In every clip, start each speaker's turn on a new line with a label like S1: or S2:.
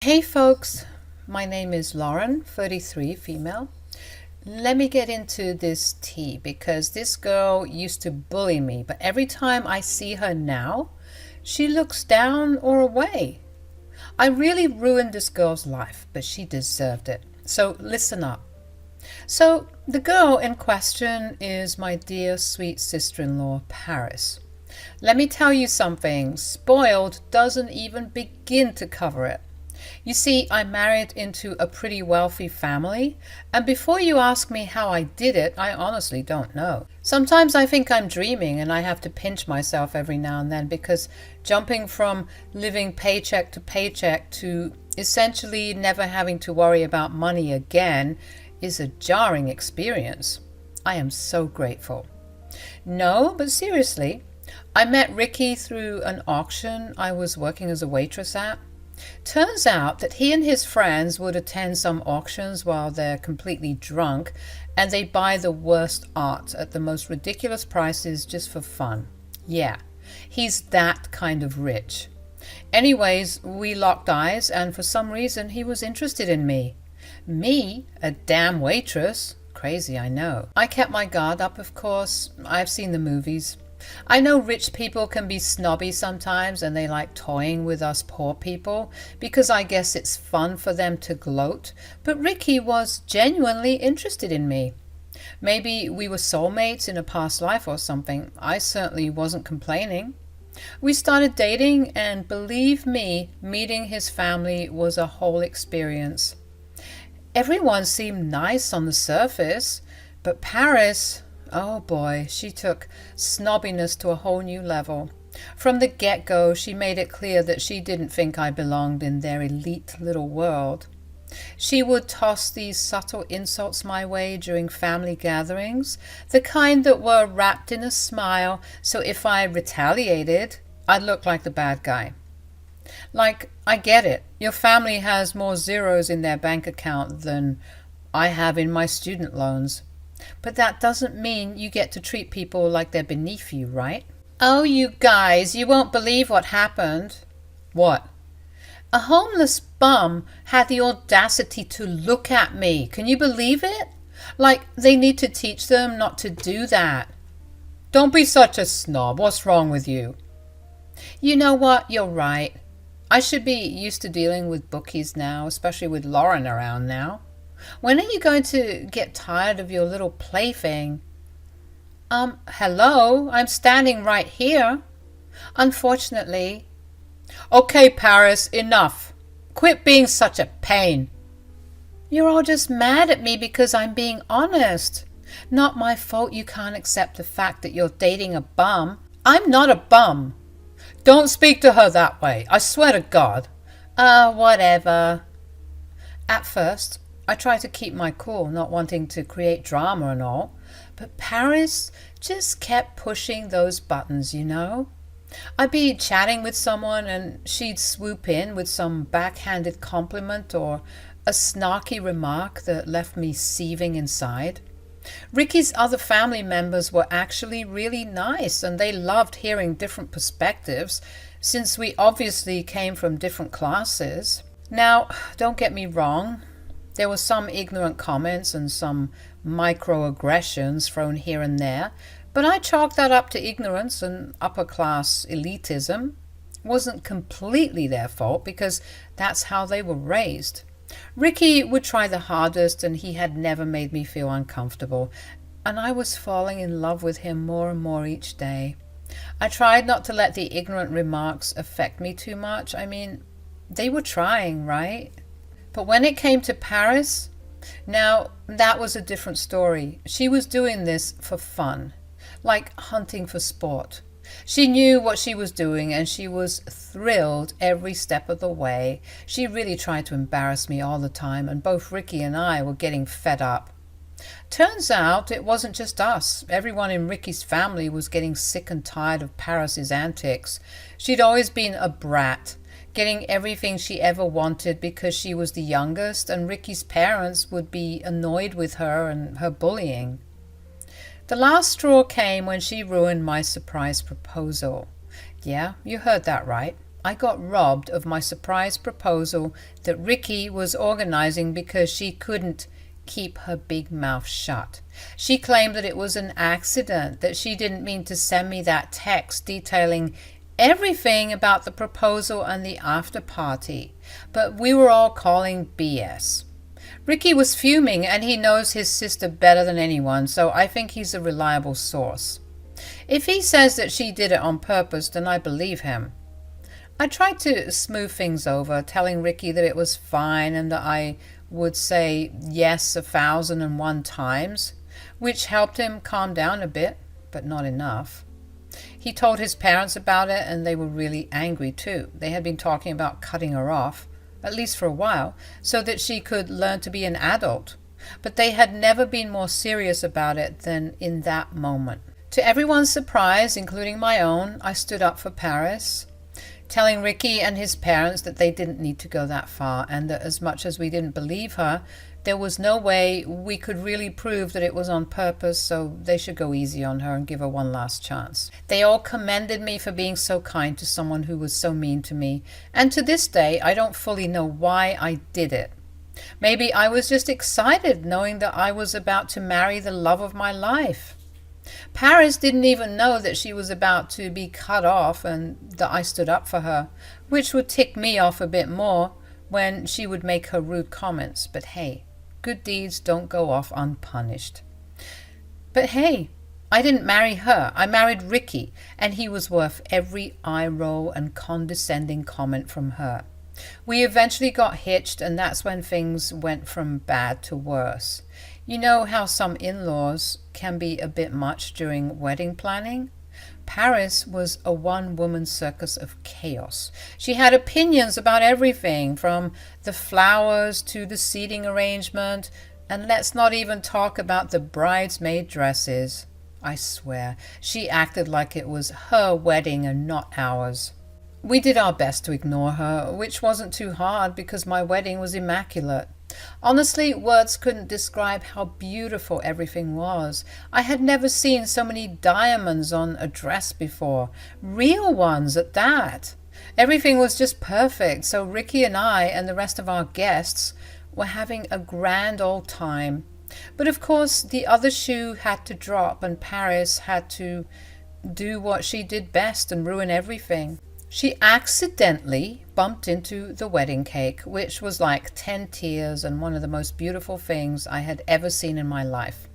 S1: Hey folks, my name is Lauren, 33, female. Let me get into this tea because this girl used to bully me, but every time I see her now, she looks down or away. I really ruined this girl's life, but she deserved it. So listen up. So the girl in question is my dear sweet sister-in-law, Paris. Let me tell you something, spoiled doesn't even begin to cover it. You see, I married into a pretty wealthy family, and before you ask me how I did it, I honestly don't know. Sometimes I think I'm dreaming and I have to pinch myself every now and then because jumping from living paycheck to paycheck to essentially never having to worry about money again is a jarring experience. I am so grateful. No, but seriously, I met Ricky through an auction I was working as a waitress at. Turns out that he and his friends would attend some auctions while they're completely drunk, and they buy the worst art at the most ridiculous prices just for fun. Yeah, he's that kind of rich. Anyways, we locked eyes, and for some reason he was interested in me. Me, a damn waitress. Crazy, I know. I kept my guard up, of course. I've seen the movies. I know rich people can be snobby sometimes and they like toying with us poor people because I guess it's fun for them to gloat, but Ricky was genuinely interested in me. Maybe we were soulmates in a past life or something. I certainly wasn't complaining. We started dating, and believe me, meeting his family was a whole experience. Everyone seemed nice on the surface, but Paris, oh boy, she took snobbiness to a whole new level. From the get-go, she made it clear that she didn't think I belonged in their elite little world. She would toss these subtle insults my way during family gatherings, the kind that were wrapped in a smile, so if I retaliated, I'd look like the bad guy. Like, I get it. Your family has more zeros in their bank account than I have in my student loans. But that doesn't mean you get to treat people like they're beneath you, right? Oh, you guys, you won't believe what happened. What? A homeless bum had the audacity to look at me. Can you believe it? Like, they need to teach them not to do that. Don't be such a snob. What's wrong with you? You know what? You're right. I should be used to dealing with bookies now, especially with Lauren around now. When are you going to get tired of your little plaything? Hello, I'm standing right here. Unfortunately. Okay, Paris, enough. Quit being such a pain. You're all just mad at me because I'm being honest. Not my fault you can't accept the fact that you're dating a bum. I'm not a bum. Don't speak to her that way. I swear to God. Whatever. At first, I tried to keep my cool, not wanting to create drama and all, but Paris just kept pushing those buttons, you know? I'd be chatting with someone and she'd swoop in with some backhanded compliment or a snarky remark that left me seething inside. Ricky's other family members were actually really nice and they loved hearing different perspectives since we obviously came from different classes. Now, don't get me wrong. There were some ignorant comments and some microaggressions thrown here and there, but I chalked that up to ignorance and upper-class elitism. It wasn't completely their fault because that's how they were raised. Ricky would try the hardest and he had never made me feel uncomfortable, and I was falling in love with him more and more each day. I tried not to let the ignorant remarks affect me too much. I mean, they were trying, right? But when it came to Paris, now that was a different story. She was doing this for fun, like hunting for sport. She knew what she was doing and she was thrilled every step of the way. She really tried to embarrass me all the time, and both Ricky and I were getting fed up. Turns out it wasn't just us. Everyone in Ricky's family was getting sick and tired of Paris's antics. She'd always been a brat, getting everything she ever wanted because she was the youngest, and Ricky's parents would be annoyed with her and her bullying. The last straw came when she ruined my surprise proposal. Yeah, you heard that right. I got robbed of my surprise proposal that Ricky was organizing because she couldn't keep her big mouth shut. She claimed that it was an accident, that she didn't mean to send me that text detailing everything about the proposal and the after party, but we were all calling BS. Ricky was fuming, and he knows his sister better than anyone, so I think he's a reliable source. If he says that she did it on purpose, then I believe him. I tried to smooth things over, telling Ricky that it was fine and that I would say yes 1,001 times, which helped him calm down a bit, but not enough. He told his parents about it, and they were really angry too. They had been talking about cutting her off, at least for a while, so that she could learn to be an adult. But they had never been more serious about it than in that moment. To everyone's surprise, including my own, I stood up for Paris, telling Ricky and his parents that they didn't need to go that far, and that as much as we didn't believe her, there was no way we could really prove that it was on purpose, so they should go easy on her and give her one last chance. They all commended me for being so kind to someone who was so mean to me, and to this day I don't fully know why I did it. Maybe I was just excited knowing that I was about to marry the love of my life. Paris didn't even know that she was about to be cut off and that I stood up for her, which would tick me off a bit more when she would make her rude comments. But hey, good deeds don't go off unpunished. But hey, I didn't marry her. I married Ricky, and he was worth every eye roll and condescending comment from her. We eventually got hitched, and that's when things went from bad to worse. You know how some in-laws can be a bit much during wedding planning? Paris was a one-woman circus of chaos. She had opinions about everything, from the flowers to the seating arrangement, and let's not even talk about the bridesmaid dresses. I swear, she acted like it was her wedding and not ours. We did our best to ignore her, which wasn't too hard because my wedding was immaculate. Honestly, words couldn't describe how beautiful everything was. I had never seen so many diamonds on a dress before, real ones at that. Everything was just perfect, so Ricky and I and the rest of our guests were having a grand old time. But of course, the other shoe had to drop, and Paris had to do what she did best and ruin everything. She accidentally bumped into the wedding cake, which was like 10 tears and one of the most beautiful things I had ever seen in my life.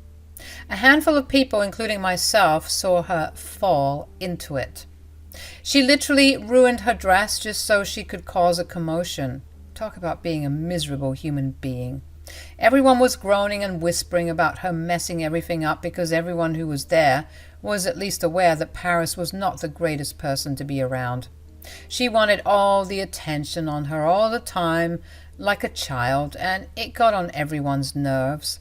S1: A handful of people, including myself, saw her fall into it. She literally ruined her dress just so she could cause a commotion. Talk about being a miserable human being. Everyone was groaning and whispering about her messing everything up because everyone who was there was at least aware that Paris was not the greatest person to be around. She wanted all the attention on her all the time, like a child, and it got on everyone's nerves.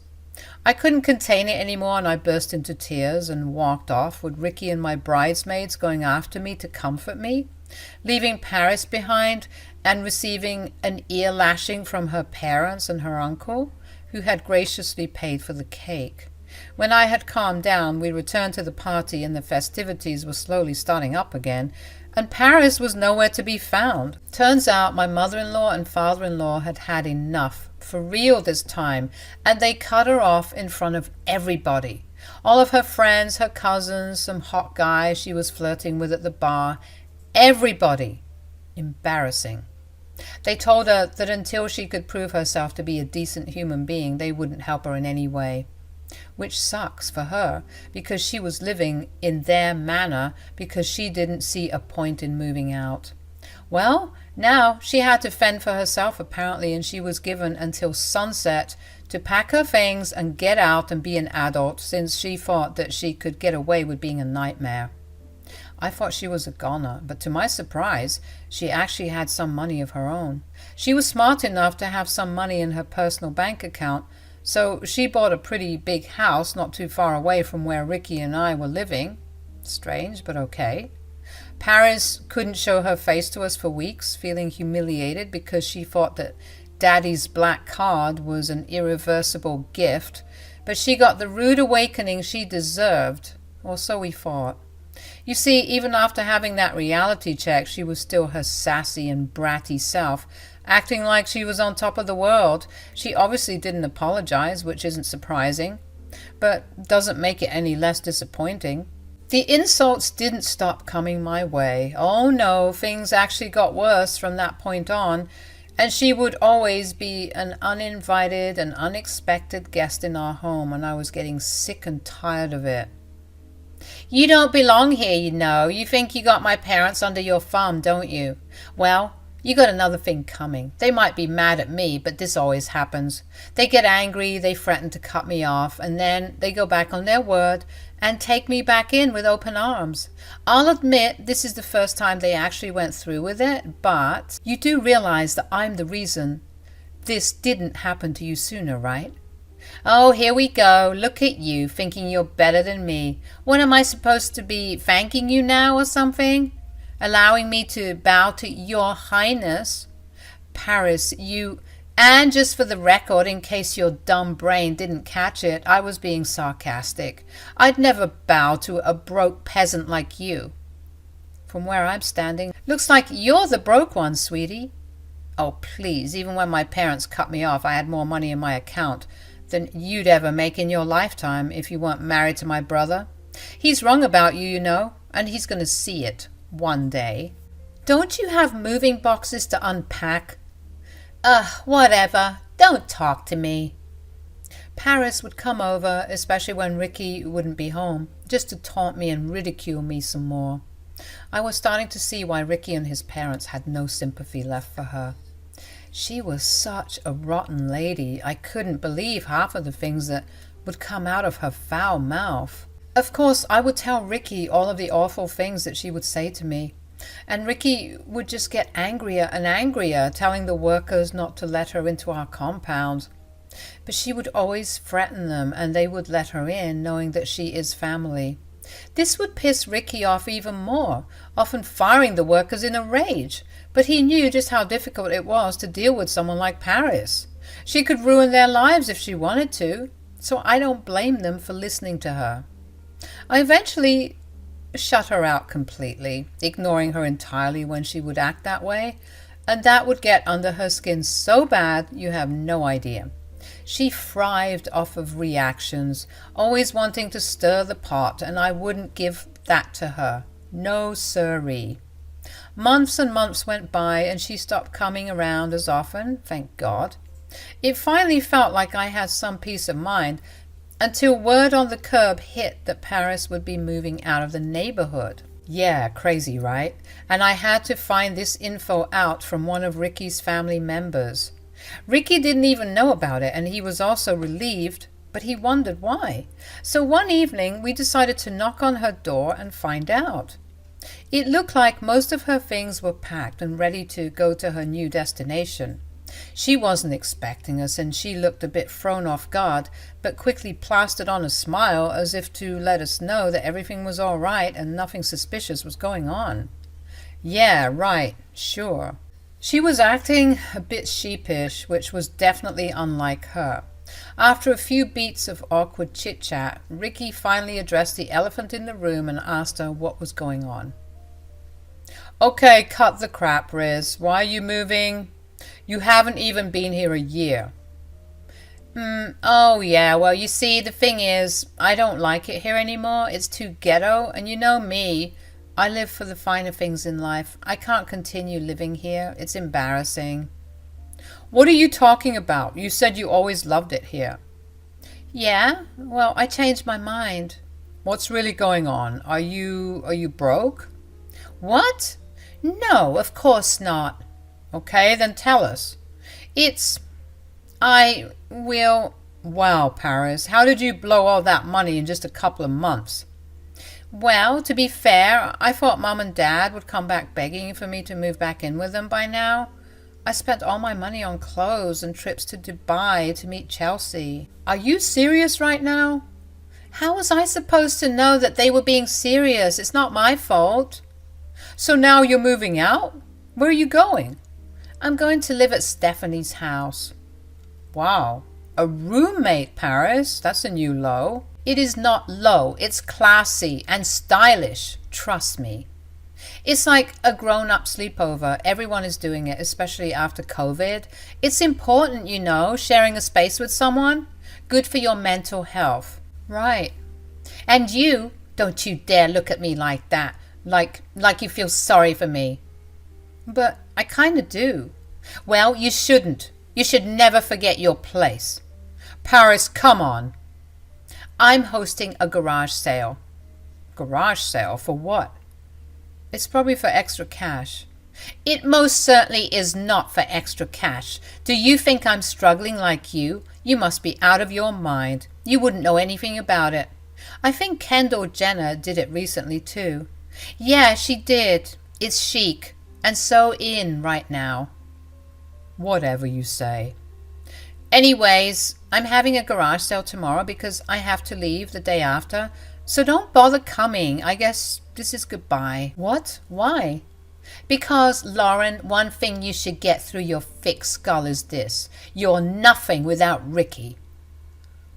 S1: I couldn't contain it anymore, and I burst into tears and walked off, with Ricky and my bridesmaids going after me to comfort me, leaving Paris behind and receiving an ear lashing from her parents and her uncle, who had graciously paid for the cake. When I had calmed down, we returned to the party, and the festivities were slowly starting up again, and Paris was nowhere to be found. Turns out my mother-in-law and father-in-law had had enough, for real this time, and they cut her off in front of everybody. All of her friends, her cousins, some hot guy she was flirting with at the bar. Everybody. Embarrassing. They told her that until she could prove herself to be a decent human being, they wouldn't help her in any way. Which sucks for her, because she was living in their manor because she didn't see a point in moving out. Well, now she had to fend for herself apparently, and she was given until sunset to pack her things and get out and be an adult, since she thought that she could get away with being a nightmare. I thought she was a goner, but to my surprise, she actually had some money of her own. She was smart enough to have some money in her personal bank account, so she bought a pretty big house not too far away from where Ricky and I were living. Strange, but okay. Paris couldn't show her face to us for weeks, feeling humiliated because she thought that Daddy's black card was an irreversible gift, but she got the rude awakening she deserved, or so we thought. You see, even after having that reality check, she was still her sassy and bratty self, acting like she was on top of the world. She obviously didn't apologize, which isn't surprising, but doesn't make it any less disappointing. The insults didn't stop coming my way. Oh no, things actually got worse from that point on, and she would always be an uninvited and unexpected guest in our home, and I was getting sick and tired of it. You don't belong here, you know. You think you got my parents under your thumb, don't you? Well, you got another thing coming. They might be mad at me, but this always happens. They get angry, they threaten to cut me off, and then they go back on their word and take me back in with open arms. I'll admit this is the first time they actually went through with it, but you do realize that I'm the reason this didn't happen to you sooner, right? Oh, here we go. Look at you, thinking you're better than me. What am I supposed to be, thanking you now or something? Allowing me to bow to your highness? Paris, you... And just for the record, in case your dumb brain didn't catch it, I was being sarcastic. I'd never bow to a broke peasant like you. From where I'm standing, looks like you're the broke one, sweetie. Oh, please, even when my parents cut me off, I had more money in my account than you'd ever make in your lifetime if you weren't married to my brother. He's wrong about you, you know, and he's going to see it one day. Don't you have moving boxes to unpack? Whatever. Don't talk to me. Paris would come over, especially when Ricky wouldn't be home, just to taunt me and ridicule me some more. I was starting to see why Ricky and his parents had no sympathy left for her. She was such a rotten lady. I couldn't believe half of the things that would come out of her foul mouth. Of course, I would tell Ricky all of the awful things that she would say to me, and Ricky would just get angrier and angrier, telling the workers not to let her into our compound. But she would always threaten them, and they would let her in, knowing that she is family. This would piss Ricky off even more, often firing the workers in a rage, but he knew just how difficult it was to deal with someone like Paris. She could ruin their lives if she wanted to, so I don't blame them for listening to her. I eventually shut her out completely, ignoring her entirely when she would act that way, and that would get under her skin so bad you have no idea. She thrived off of reactions, always wanting to stir the pot, and I wouldn't give that to her. No siree. Months and months went by, and she stopped coming around as often, thank God. It finally felt like I had some peace of mind, until word on the curb hit that Paris would be moving out of the neighborhood. Yeah, crazy, right? And I had to find this info out from one of Ricky's family members. Ricky didn't even know about it, and he was also relieved, but he wondered why. So one evening we decided to knock on her door and find out. It looked like most of her things were packed and ready to go to her new destination. She wasn't expecting us, and she looked a bit thrown off guard, but quickly plastered on a smile as if to let us know that everything was all right and nothing suspicious was going on. Yeah, right, sure. She was acting a bit sheepish, which was definitely unlike her. After a few beats of awkward chit-chat, Ricky finally addressed the elephant in the room and asked her what was going on. Okay, cut the crap, Riz. Why are you moving? You haven't even been here a year. Oh yeah, well you see, the thing is, I don't like it here anymore. It's too ghetto, and you know me. I live for the finer things in life. I can't continue living here. It's embarrassing. What are you talking about? You said you always loved it here. Yeah, well, I changed my mind. What's really going on? Are you broke? What? No, of course not. Okay, then tell us. Wow, Paris, how did you blow all that money in just a couple of months? Well, to be fair, I thought Mom and Dad would come back begging for me to move back in with them by now. I spent all my money on clothes and trips to Dubai to meet Chelsea. Are you serious right now? How was I supposed to know that they were being serious? It's not my fault. So now you're moving out? Where are you going? I'm going to live at Stephanie's house. Wow. A roommate, Paris? That's a new low. It is not low, it's classy and stylish. Trust me. It's like a grown-up sleepover. Everyone is doing it, especially after COVID. It's important, you know, sharing a space with someone. Good for your mental health. Right. And you, don't you dare look at me like that. Like you feel sorry for me. But I kind of do. Well, you shouldn't. You should never forget your place. Paris, come on. I'm hosting a garage sale. Garage sale? For what? It's probably for extra cash. It most certainly is not for extra cash. Do you think I'm struggling like you? You must be out of your mind. You wouldn't know anything about it. I think Kendall Jenner did it recently too. Yeah, she did. It's chic and so in right now. Whatever you say. Anyways, I'm having a garage sale tomorrow because I have to leave the day after. So don't bother coming. I guess this is goodbye. What? Why? Because, Lauren, one thing you should get through your thick skull is this. You're nothing without Ricky.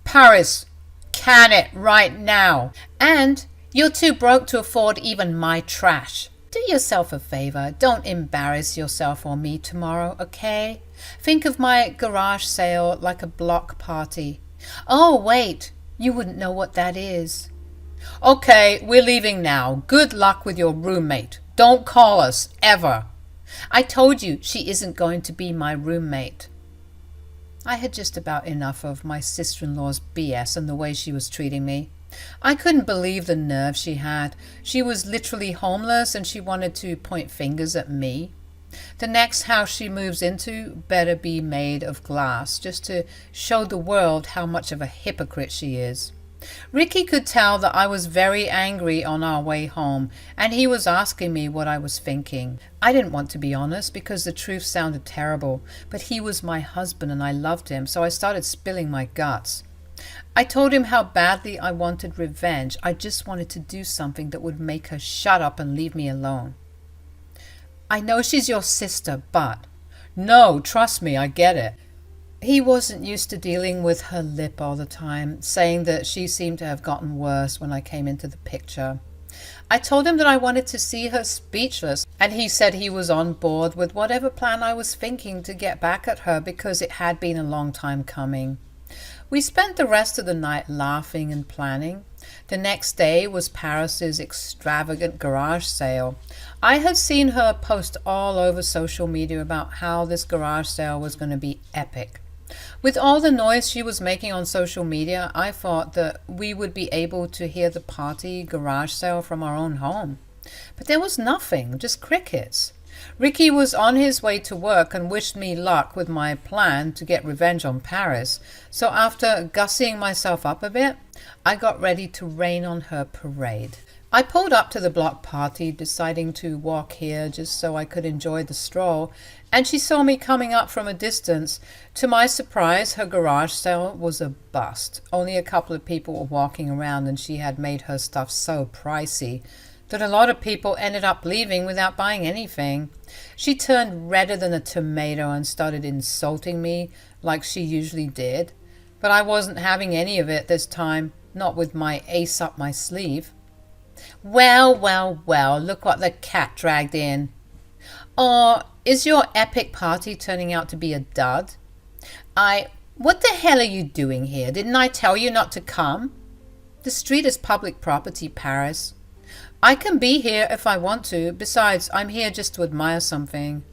S1: Paris, can it right now. And you're too broke to afford even my trash. Do yourself a favor. Don't embarrass yourself or me tomorrow, okay? Think of my garage sale like a block party. Oh, wait. You wouldn't know what that is. Okay, we're leaving now. Good luck with your roommate. Don't call us, ever. I told you she isn't going to be my roommate. I had just about enough of my sister-in-law's BS and the way she was treating me. I couldn't believe the nerve she had. She was literally homeless and she wanted to point fingers at me. The next house she moves into better be made of glass, just to show the world how much of a hypocrite she is. Ricky could tell that I was very angry on our way home, and he was asking me what I was thinking. I didn't want to be honest because the truth sounded terrible, but he was my husband and I loved him, so I started spilling my guts. I told him how badly I wanted revenge. I just wanted to do something that would make her shut up and leave me alone. I know she's your sister, but... No, trust me, I get it. He wasn't used to dealing with her lip all the time, saying that she seemed to have gotten worse when I came into the picture. I told him that I wanted to see her speechless, and he said he was on board with whatever plan I was thinking to get back at her because it had been a long time coming. We spent the rest of the night laughing and planning. The next day was Paris's extravagant garage sale. I had seen her post all over social media about how this garage sale was going to be epic. With all the noise she was making on social media, I thought that we would be able to hear the party garage sale from our own home. But there was nothing, just crickets. Ricky was on his way to work and wished me luck with my plan to get revenge on Paris. So after gussying myself up a bit, I got ready to rain on her parade. I pulled up to the block party, deciding to walk here just so I could enjoy the stroll, and she saw me coming up from a distance. To my surprise, her garage sale was a bust. Only a couple of people were walking around, and she had made her stuff so pricey that a lot of people ended up leaving without buying anything. She turned redder than a tomato and started insulting me like she usually did. But I wasn't having any of it this time, not with my ace up my sleeve. Well, well, well, look what the cat dragged in. Or is your epic party turning out to be a dud? What the hell are you doing here? Didn't I tell you not to come? The street is public property, Paris. I can be here if I want to. Besides, I'm here just to admire something.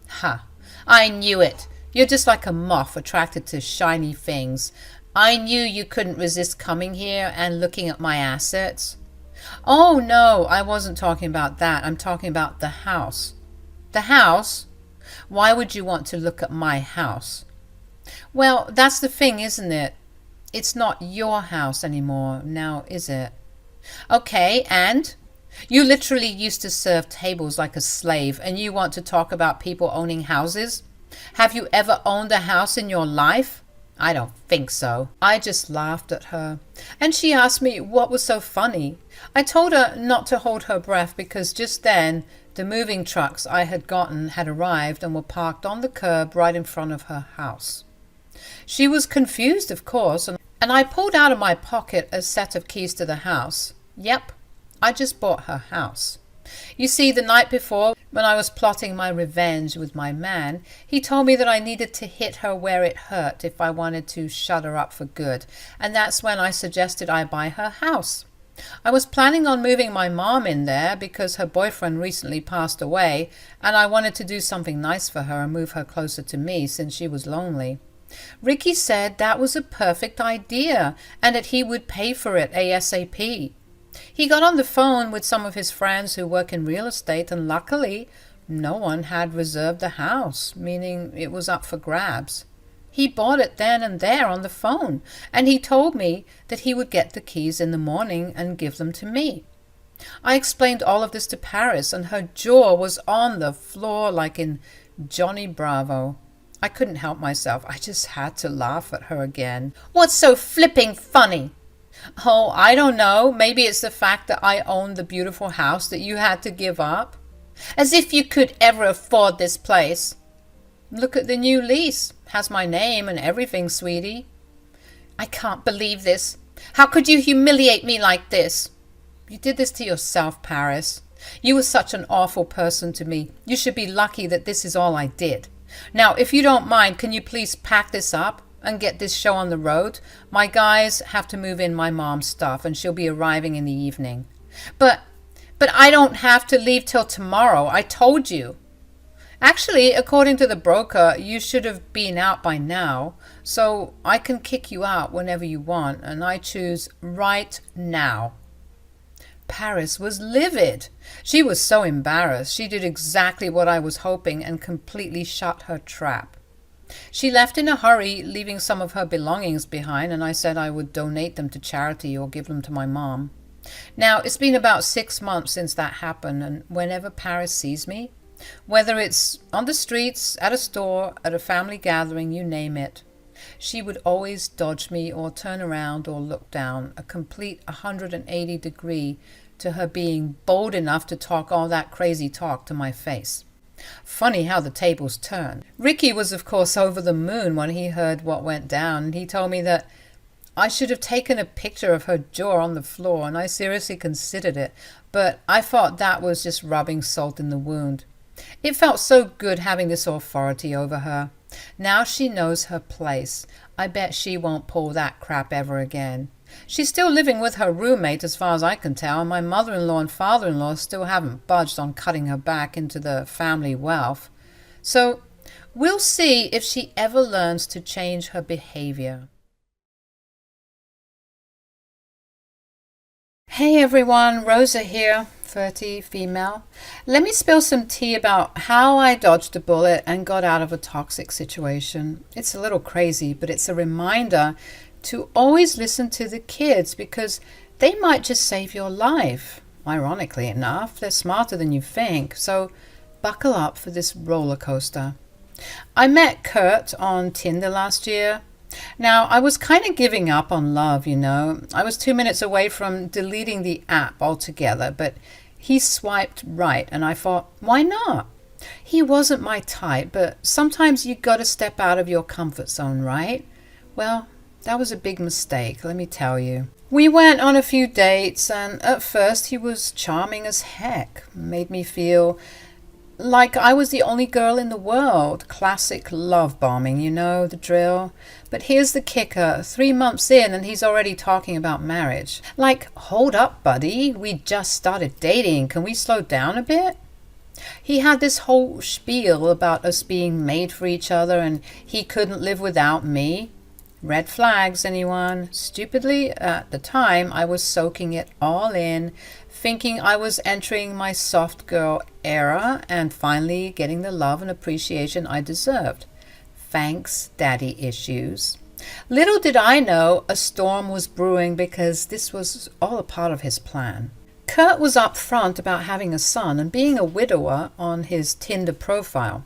S1: Ha! I knew it. You're just like a moth attracted to shiny things. I knew you couldn't resist coming here and looking at my assets. Oh, no, I wasn't talking about that. I'm talking about the house. The house? Why would you want to look at my house? Well, that's the thing, isn't it? It's not your house anymore now, is it? Okay, and? You literally used to serve tables like a slave, and you want to talk about people owning houses? Have you ever owned a house in your life? I don't think so. I just laughed at her, and she asked me what was so funny. I told her not to hold her breath because just then the moving trucks I had gotten had arrived and were parked on the curb right in front of her house. She was confused, of course, and and I pulled out of my pocket a set of keys to the house. Yep, I just bought her house. You see, the night before, when I was plotting my revenge with my man, he told me that I needed to hit her where it hurt if I wanted to shut her up for good, and that's when I suggested I buy her house. I was planning on moving my mom in there because her boyfriend recently passed away, and I wanted to do something nice for her and move her closer to me since she was lonely. Ricky said that was a perfect idea and that he would pay for it ASAP. He got on the phone with some of his friends who work in real estate, and luckily no one had reserved the house, meaning it was up for grabs. He bought it then and there on the phone, and he told me that he would get the keys in the morning and give them to me. I explained all of this to Paris, and her jaw was on the floor like in Johnny Bravo. I couldn't help myself. I just had to laugh at her again. What's so flipping funny? Oh, I don't know. Maybe it's the fact that I owned the beautiful house that you had to give up. As if you could ever afford this place. Look at the new lease. Has my name and everything, sweetie. I can't believe this. How could you humiliate me like this? You did this to yourself, Paris. You were such an awful person to me. You should be lucky that this is all I did. Now, if you don't mind, can you please pack this up and get this show on the road? My guys have to move in my mom's stuff, and she'll be arriving in the evening. But I don't have to leave till tomorrow. I told you. Actually, according to the broker, you should have been out by now, so I can kick you out whenever you want, and I choose right now. Paris was livid. She was so embarrassed. She did exactly what I was hoping and completely shut her trap. She left in a hurry, leaving some of her belongings behind, and I said I would donate them to charity or give them to my mom. Now, it's been about 6 months since that happened, and whenever Paris sees me, whether it's on the streets, at a store, at a family gathering, you name it, she would always dodge me or turn around or look down, a complete 180 degree to her being bold enough to talk all that crazy talk to my face. Funny how the tables turn. Ricky was, of course, over the moon when he heard what went down, and he told me that I should have taken a picture of her jaw on the floor, and I seriously considered it, but I thought that was just rubbing salt in the wound. It felt so good having this authority over her. Now she knows her place. I bet she won't pull that crap ever again. She's still living with her roommate as far as I can tell, and my mother-in-law and father-in-law still haven't budged on cutting her back into the family wealth. So we'll see if she ever learns to change her behavior. Hey everyone, Rosa here, 30, female. Let me spill some tea about how I dodged a bullet and got out of a toxic situation. It's a little crazy, but it's a reminder to always listen to the kids because they might just save your life. Ironically enough, they're smarter than you think, so buckle up for this roller coaster. I met Kurt on Tinder last year. Now, I was kind of giving up on love, you know. I was 2 minutes away from deleting the app altogether, but he swiped right, and I thought, why not? He wasn't my type, but sometimes you got to step out of your comfort zone, right? Well, that was a big mistake, let me tell you. We went on a few dates, and at first he was charming as heck. Made me feel like I was the only girl in the world. Classic love bombing, you know, the drill. But here's the kicker. 3 months in and he's already talking about marriage. Like, hold up, buddy. We just started dating. Can we slow down a bit? He had this whole spiel about us being made for each other and he couldn't live without me. Red flags, anyone? Stupidly, at the time, I was soaking it all in, thinking I was entering my soft girl era and finally getting the love and appreciation I deserved. Thanks, daddy issues. Little did I know a storm was brewing because this was all a part of his plan. Kurt was upfront about having a son and being a widower on his Tinder profile.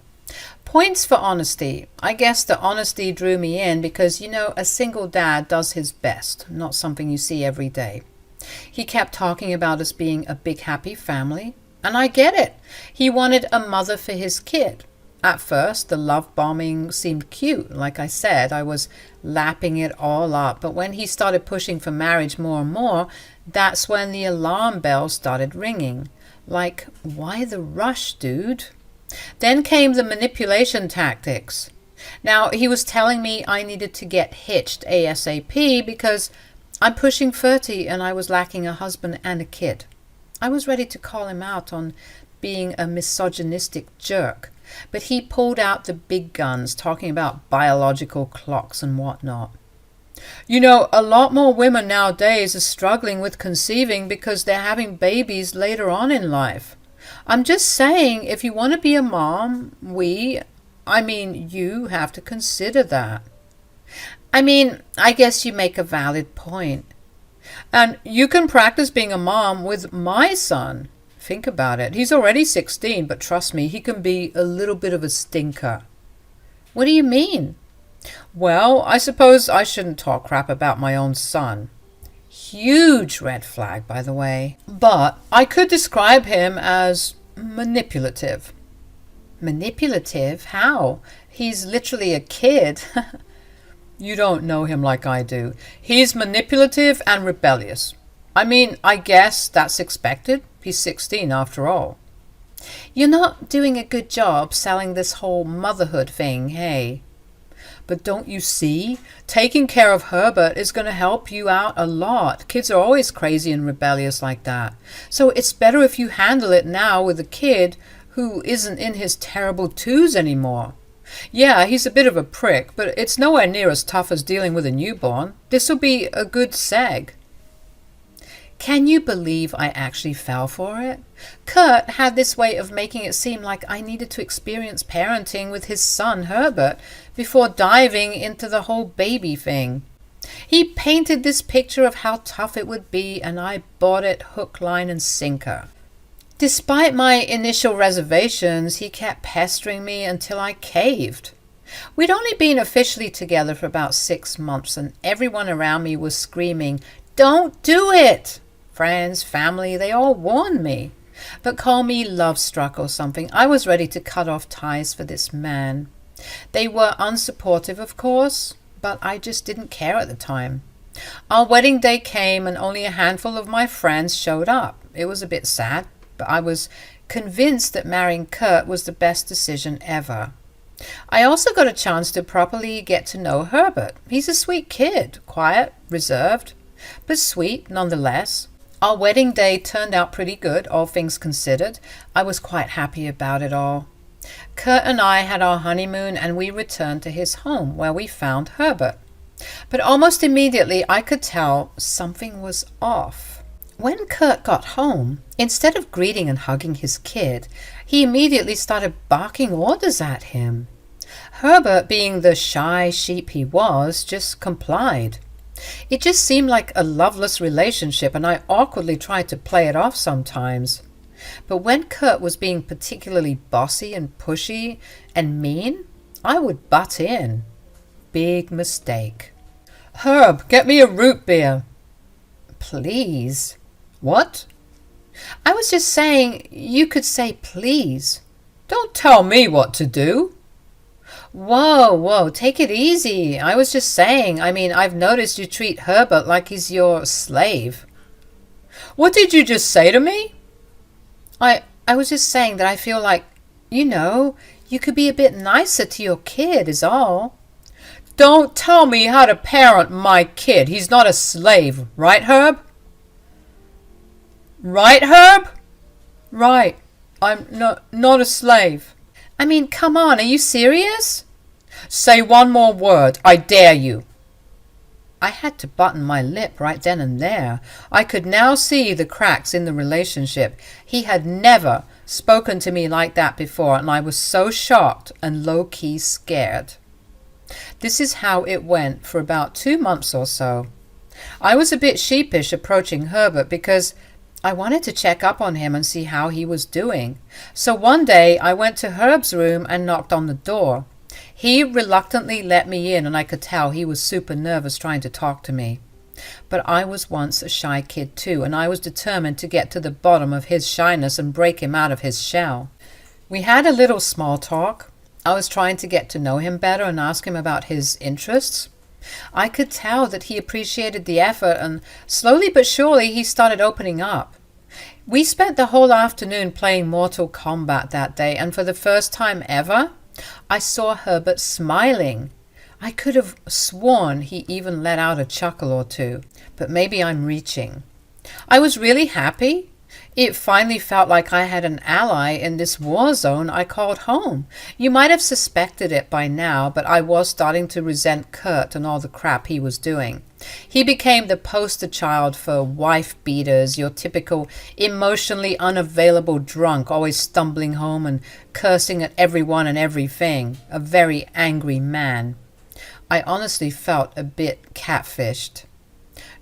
S1: Points for honesty. I guess the honesty drew me in because, you know, a single dad does his best, not something you see every day. He kept talking about us being a big happy family, and I get it. He wanted a mother for his kid. At first, the love bombing seemed cute. Like I said, I was lapping it all up. But when he started pushing for marriage more and more, that's when the alarm bells started ringing. Like, why the rush, dude? Then came the manipulation tactics. Now, he was telling me I needed to get hitched ASAP because I'm pushing 30 and I was lacking a husband and a kid. I was ready to call him out on being a misogynistic jerk, but he pulled out the big guns, talking about biological clocks and whatnot. You know, a lot more women nowadays are struggling with conceiving because they're having babies later on in life. I'm just saying, if you want to be a mom, you have to consider that. I guess you make a valid point. And you can practice being a mom with my son. Think about it. He's already 16, but trust me, he can be a little bit of a stinker. What do you mean? Well, I suppose I shouldn't talk crap about my own son. Huge red flag, by the way. But I could describe him as manipulative. Manipulative? How? He's literally a kid. You don't know him like I do. He's manipulative and rebellious. I guess that's expected. He's 16 after all. You're not doing a good job selling this whole motherhood thing, hey? But don't you see? Taking care of Herbert is going to help you out a lot. Kids are always crazy and rebellious like that. So it's better if you handle it now with a kid who isn't in his terrible twos anymore. Yeah, he's a bit of a prick, but it's nowhere near as tough as dealing with a newborn. This'll be a good seg. Can you believe I actually fell for it? Kurt had this way of making it seem like I needed to experience parenting with his son Herbert before diving into the whole baby thing. He painted this picture of how tough it would be, and I bought it hook, line, and sinker. Despite my initial reservations, he kept pestering me until I caved. We'd only been officially together for about 6 months, and everyone around me was screaming, "Don't do it!" Friends, family, they all warned me. But call me love-struck or something, I was ready to cut off ties for this man. They were unsupportive, of course, but I just didn't care at the time. Our wedding day came and only a handful of my friends showed up. It was a bit sad, but I was convinced that marrying Kurt was the best decision ever. I also got a chance to properly get to know Herbert. He's a sweet kid, quiet, reserved, but sweet nonetheless. Our wedding day turned out pretty good, all things considered. I was quite happy about it all. Kurt and I had our honeymoon and we returned to his home where we found Herbert. But almost immediately I could tell something was off. When Kurt got home, instead of greeting and hugging his kid, he immediately started barking orders at him. Herbert, being the shy sheep he was, just complied. It just seemed like a loveless relationship, and I awkwardly tried to play it off sometimes. But when Kurt was being particularly bossy and pushy and mean, I would butt in. Big mistake. "Herb, get me a root beer." "Please." "What?" "I was just saying you could say please." "Don't tell me what to do." Whoa, take it easy. I was just saying, I've noticed you treat Herbert like he's your slave. What did you just say to me? I was just saying that I feel like, you could be a bit nicer to your kid is all. Don't tell me how to parent my kid. He's not a slave, right, Herb? Right, Herb? Right. I'm not a slave. Come on, are you serious? Say one more word. I dare you. I had to button my lip right then and there. I could now see the cracks in the relationship. He had never spoken to me like that before, and I was so shocked and low-key scared. This is how it went for about 2 months or so. I was a bit sheepish approaching Herbert because I wanted to check up on him and see how he was doing. So one day I went to Herb's room and knocked on the door. He reluctantly let me in, and I could tell he was super nervous trying to talk to me. But I was once a shy kid too, and I was determined to get to the bottom of his shyness and break him out of his shell. We had a little small talk. I was trying to get to know him better and ask him about his interests. I could tell that he appreciated the effort, and slowly but surely he started opening up. We spent the whole afternoon playing Mortal Kombat that day, and for the first time ever, I saw Herbert smiling. I could have sworn he even let out a chuckle or two, but maybe I'm reaching. I was really happy. It finally felt like I had an ally in this war zone I called home. You might have suspected it by now, but I was starting to resent Kurt and all the crap he was doing. He became the poster child for wife beaters, your typical emotionally unavailable drunk, always stumbling home and cursing at everyone and everything. A very angry man. I honestly felt a bit catfished.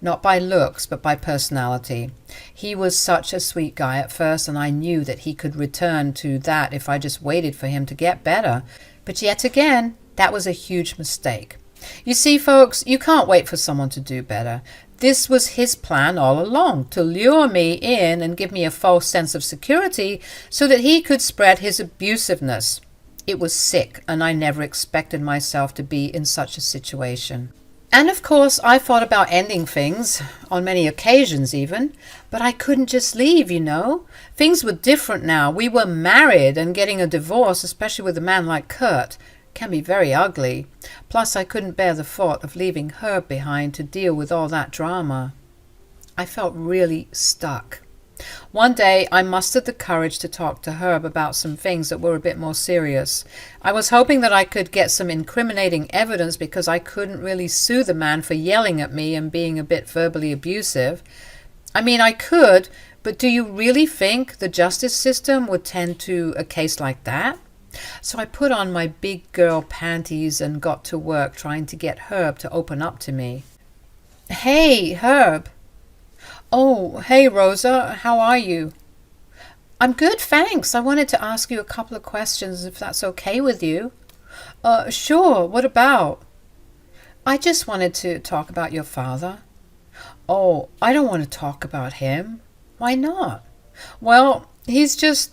S1: Not by looks, but by personality. He was such a sweet guy at first, and I knew that he could return to that if I just waited for him to get better. But yet again, that was a huge mistake. You see, folks, you can't wait for someone to do better. This was his plan all along, to lure me in and give me a false sense of security so that he could spread his abusiveness. It was sick, and I never expected myself to be in such a situation. And of course, I thought about ending things, on many occasions even, but I couldn't just leave, you know. Things were different now. We were married, and getting a divorce, especially with a man like Kurt, can be very ugly. Plus, I couldn't bear the thought of leaving Herb behind to deal with all that drama. I felt really stuck. One day, I mustered the courage to talk to Herb about some things that were a bit more serious. I was hoping that I could get some incriminating evidence because I couldn't really sue the man for yelling at me and being a bit verbally abusive. I mean, I could, but do you really think the justice system would tend to a case like that? So I put on my big girl panties and got to work trying to get Herb to open up to me. Hey, Herb. Oh, hey, Rosa. How are you? I'm good, thanks. I wanted to ask you a couple of questions, if that's okay with you. Sure. What about? I just wanted to talk about your father. Oh, I don't want to talk about him. Why not? Well, he's just...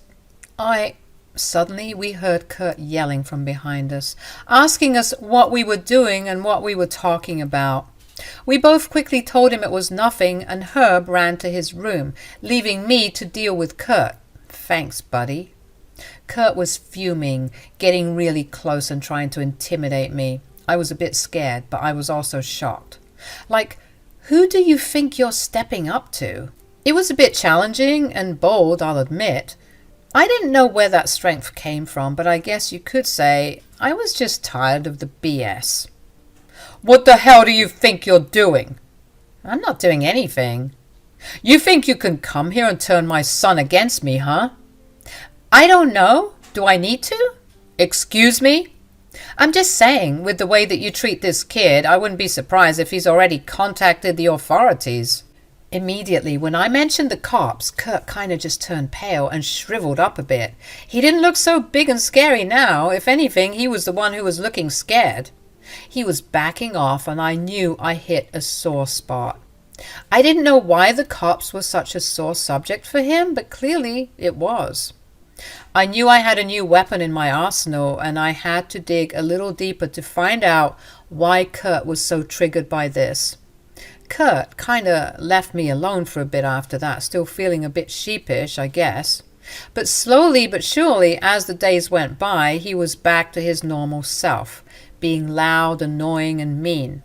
S1: Suddenly we heard Kurt yelling from behind us, asking us what we were doing and what we were talking about. We both quickly told him it was nothing, and Herb ran to his room, leaving me to deal with Kurt. Thanks, buddy. Kurt was fuming, getting really close and trying to intimidate me. I was a bit scared, but I was also shocked. Like, who do you think you're stepping up to? It was a bit challenging and bold, I'll admit. I didn't know where that strength came from, but I guess you could say I was just tired of the BS. What the hell do you think you're doing? I'm not doing anything. You think you can come here and turn my son against me, huh? I don't know. Do I need to? Excuse me? I'm just saying, with the way that you treat this kid, I wouldn't be surprised if he's already contacted the authorities. Immediately, when I mentioned the cops, Kurt kind of just turned pale and shriveled up a bit. He didn't look so big and scary now. If anything, he was the one who was looking scared. He was backing off, and I knew I hit a sore spot. I didn't know why the cops were such a sore subject for him, but clearly it was. I knew I had a new weapon in my arsenal, and I had to dig a little deeper to find out why Kurt was so triggered by this. Kurt kind of left me alone for a bit after that, still feeling a bit sheepish, I guess. But slowly but surely, as the days went by, he was back to his normal self, being loud, annoying, and mean.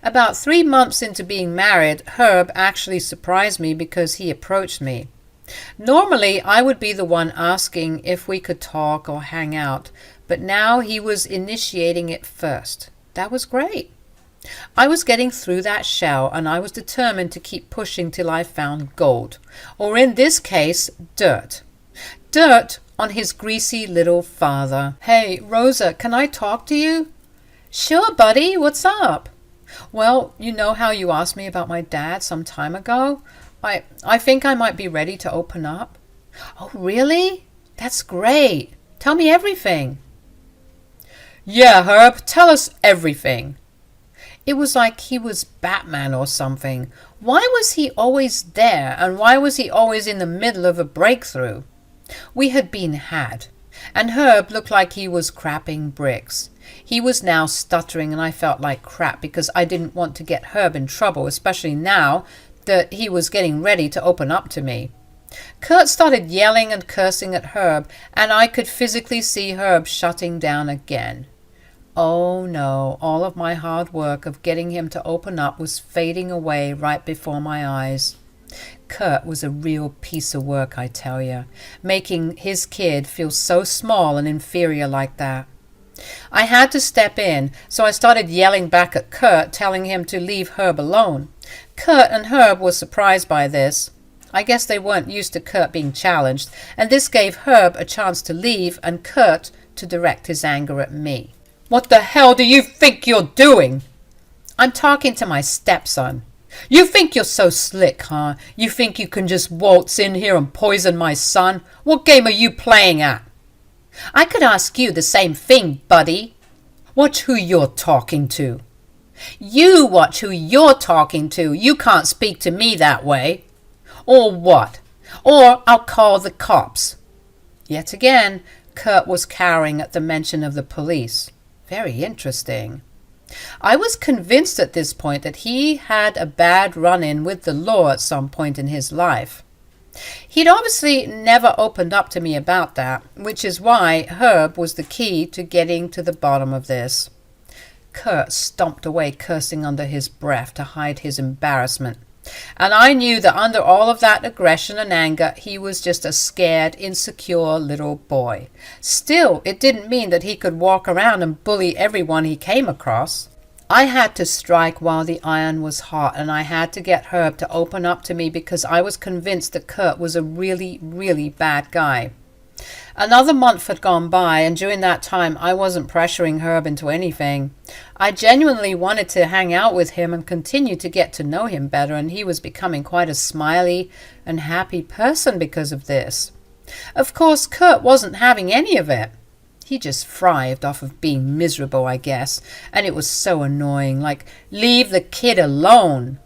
S1: About 3 months into being married, Herb actually surprised me because he approached me. Normally, I would be the one asking if we could talk or hang out, but now he was initiating it first. That was great. I was getting through that shell, and I was determined to keep pushing till I found gold, or in this case, dirt. Dirt on his greasy little father. Hey, Rosa, can I talk to you? Sure, buddy. What's up? Well, you know how you asked me about my dad some time ago? I think I might be ready to open up. Oh, really? That's great. Tell me everything. Yeah, Herb, tell us everything. It was like he was Batman or something. Why was he always there, and why was he always in the middle of a breakthrough? We had been had. And Herb looked like he was crapping bricks. He was now stuttering, and I felt like crap because I didn't want to get Herb in trouble, especially now that he was getting ready to open up to me. Kurt started yelling and cursing at Herb, and I could physically see Herb shutting down again. Oh no, all of my hard work of getting him to open up was fading away right before my eyes. Kurt was a real piece of work, I tell you, making his kid feel so small and inferior like that. I had to step in, so I started yelling back at Kurt, telling him to leave Herb alone. Kurt and Herb were surprised by this. I guess they weren't used to Kurt being challenged, and this gave Herb a chance to leave and Kurt to direct his anger at me. "What the hell do you think you're doing?" "I'm talking to my stepson." "You think you're so slick, huh? You think you can just waltz in here and poison my son? What game are you playing at?" "I could ask you the same thing, buddy." "Watch who you're talking to." "You watch who you're talking to. You can't speak to me that way." "Or what? Or I'll call the cops." Yet again, Kurt was cowering at the mention of the police. Very interesting. I was convinced at this point that he had a bad run-in with the law at some point in his life. He'd obviously never opened up to me about that, which is why Herb was the key to getting to the bottom of this. Kurt stomped away, cursing under his breath to hide his embarrassment. And I knew that under all of that aggression and anger, he was just a scared, insecure little boy. Still, it didn't mean that he could walk around and bully everyone he came across. I had to strike while the iron was hot, and I had to get Herb to open up to me because I was convinced that Kurt was a really, really bad guy. Another month had gone by, and during that time I wasn't pressuring Herb into anything. I genuinely wanted to hang out with him and continue to get to know him better, and he was becoming quite a smiley and happy person because of this. Of course, Kurt wasn't having any of it. He just thrived off of being miserable, I guess, and it was so annoying, like, leave the kid alone.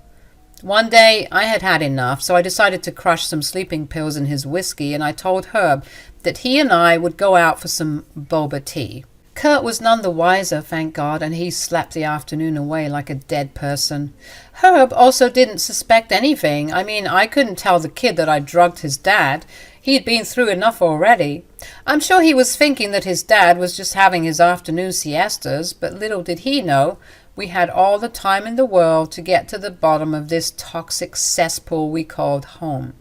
S1: One day I had had enough, so I decided to crush some sleeping pills in his whiskey, and I told Herb that he and I would go out for some boba tea. Kurt was none the wiser, thank God, and he slept the afternoon away like a dead person. Herb also didn't suspect anything. I mean, I couldn't tell the kid that I drugged his dad. He'd been through enough already. I'm sure he was thinking that his dad was just having his afternoon siestas, but little did he know we had all the time in the world to get to the bottom of this toxic cesspool we called home.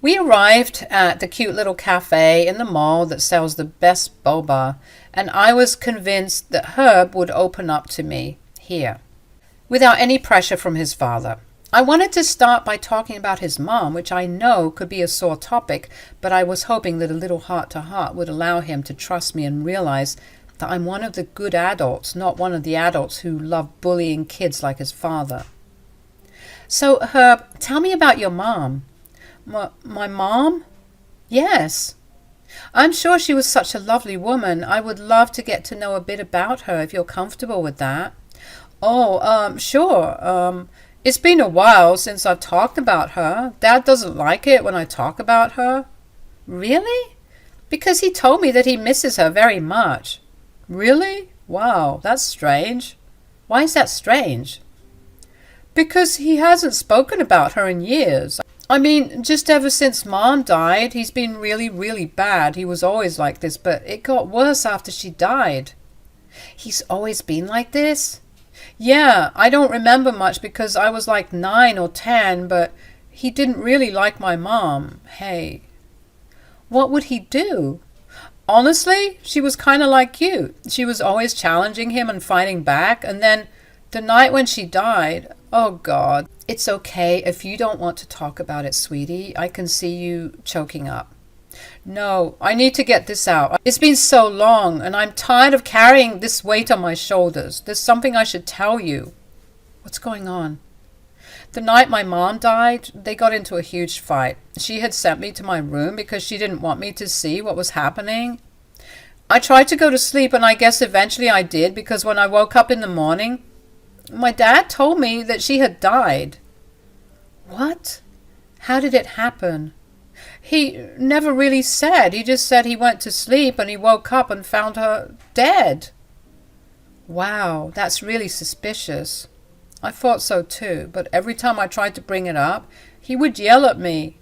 S1: We arrived at the cute little cafe in the mall that sells the best boba, and I was convinced that Herb would open up to me here, without any pressure from his father. I wanted to start by talking about his mom, which I know could be a sore topic, but I was hoping that a little heart-to-heart would allow him to trust me and realize that I'm one of the good adults, not one of the adults who love bullying kids like his father. "So, Herb, tell me about your mom." My mom? Yes. I'm sure she was such a lovely woman. I would love to get to know a bit about her if you're comfortable with that. Oh, sure. It's been a while since I've talked about her. Dad doesn't like it when I talk about her. Really? Because he told me that he misses her very much. Really? Wow, that's strange. Why is that strange? Because he hasn't spoken about her in years. I mean, just ever since Mom died, he's been really, really bad. He was always like this, but it got worse after she died. He's always been like this? Yeah, I don't remember much because I was like 9 or 10, but he didn't really like my mom. Hey, what would he do? Honestly, she was kind of like you. She was always challenging him and fighting back, and then the night when she died, oh God. It's okay if you don't want to talk about it, sweetie. I can see you choking up. No, I need to get this out. It's been so long, and I'm tired of carrying this weight on my shoulders. There's something I should tell you. What's going on? The night my mom died, they got into a huge fight. She had sent me to my room because she didn't want me to see what was happening. I tried to go to sleep, and I guess eventually I did, because when I woke up in the morning, my dad told me that she had died. What? How did it happen? He never really said. He just said he went to sleep and he woke up and found her dead. Wow, that's really suspicious. I thought so too, but every time I tried to bring it up, he would yell at me.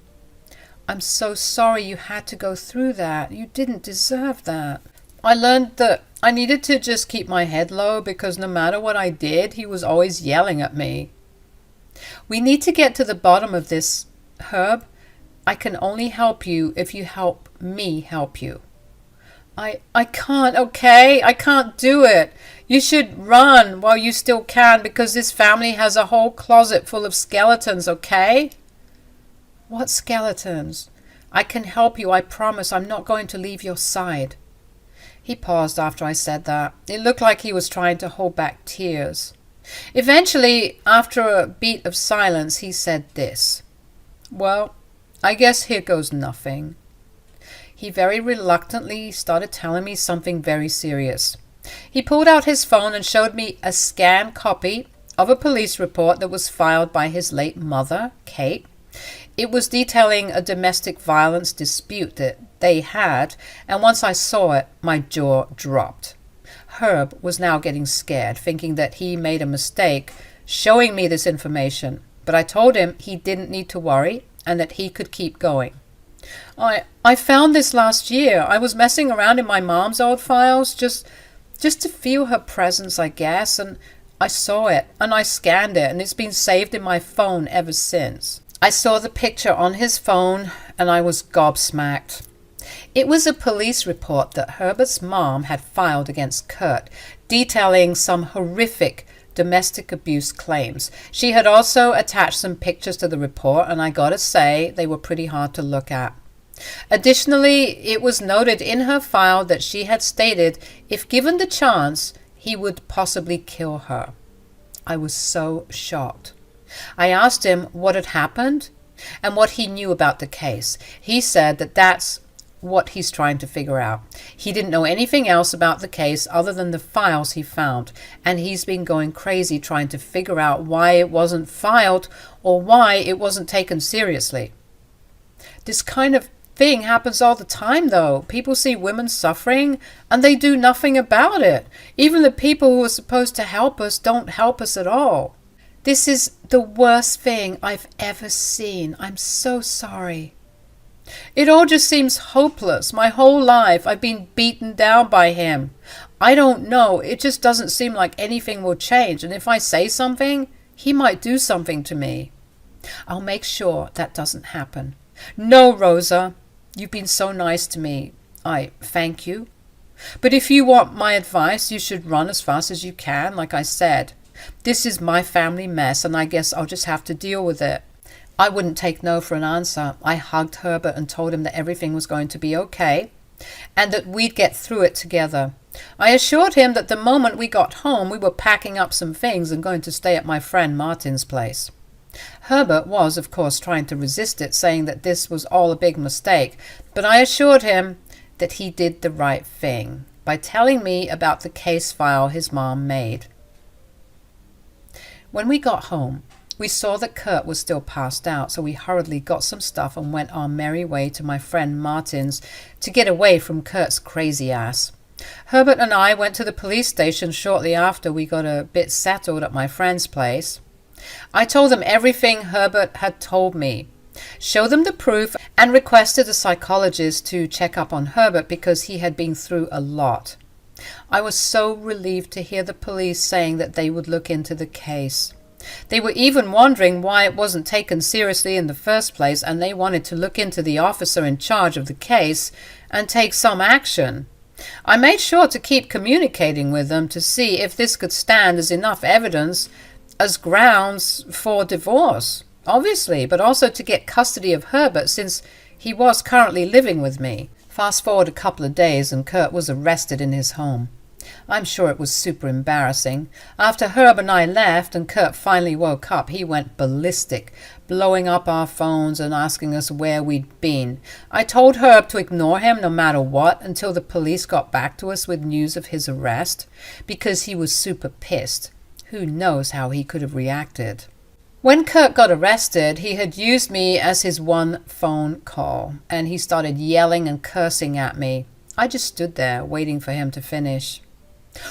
S1: I'm so sorry you had to go through that. You didn't deserve that. I learned that I needed to just keep my head low because no matter what I did, he was always yelling at me. We need to get to the bottom of this, Herb. I can only help you if you help me help you. I can't, okay? I can't do it. You should run while you still can because this family has a whole closet full of skeletons, okay? What skeletons? I can help you, I promise. I'm not going to leave your side. He paused after I said that. It looked like he was trying to hold back tears. Eventually, after a beat of silence, he said this. Well, I guess here goes nothing. He very reluctantly started telling me something very serious. He pulled out his phone and showed me a scanned copy of a police report that was filed by his late mother, Kate. It was detailing a domestic violence dispute that they had, and once I saw it, my jaw dropped. Herb was now getting scared, thinking that he made a mistake showing me this information, but I told him he didn't need to worry and that he could keep going. I found this last year. I was messing around in my mom's old files just to feel her presence, I guess, and I saw it and I scanned it and it's been saved in my phone ever since. I saw the picture on his phone and I was gobsmacked. It was a police report that Herbert's mom had filed against Kurt, detailing some horrific domestic abuse claims. She had also attached some pictures to the report, and I gotta say, they were pretty hard to look at. Additionally, it was noted in her file that she had stated if given the chance, he would possibly kill her. I was so shocked. I asked him what had happened and what he knew about the case. He said that that's what he's trying to figure out. He didn't know anything else about the case other than the files he found, and he's been going crazy trying to figure out why it wasn't filed or why it wasn't taken seriously. This kind of thing happens all the time, though. People see women suffering and they do nothing about it. Even the people who are supposed to help us don't help us at all. This is the worst thing I've ever seen. I'm so sorry. It all just seems hopeless. My whole life I've been beaten down by him. I don't know. It just doesn't seem like anything will change. And if I say something, he might do something to me. I'll make sure that doesn't happen. No, Rosa. You've been so nice to me. I thank you. But if you want my advice, you should run as fast as you can, like I said. This is my family mess, and I guess I'll just have to deal with it. I wouldn't take no for an answer. I hugged Herbert and told him that everything was going to be okay and that we'd get through it together. I assured him that the moment we got home, we were packing up some things and going to stay at my friend Martin's place. Herbert was, of course, trying to resist it, saying that this was all a big mistake, but I assured him that he did the right thing by telling me about the case file his mom made. When we got home, we saw that Kurt was still passed out, so we hurriedly got some stuff and went our merry way to my friend Martin's to get away from Kurt's crazy ass. Herbert and I went to the police station shortly after we got a bit settled at my friend's place. I told them everything Herbert had told me, showed them the proof, and requested a psychologist to check up on Herbert because he had been through a lot. I was so relieved to hear the police saying that they would look into the case. They were even wondering why it wasn't taken seriously in the first place, and they wanted to look into the officer in charge of the case and take some action. I made sure to keep communicating with them to see if this could stand as enough evidence as grounds for divorce, obviously, but also to get custody of Herbert since he was currently living with me. Fast forward a couple of days and Kurt was arrested in his home. I'm sure it was super embarrassing. After Herb and I left and Kurt finally woke up, he went ballistic, blowing up our phones and asking us where we'd been. I told Herb to ignore him no matter what until the police got back to us with news of his arrest, because he was super pissed. Who knows how he could have reacted? When Kurt got arrested, he had used me as his one phone call, and he started yelling and cursing at me. I just stood there waiting for him to finish.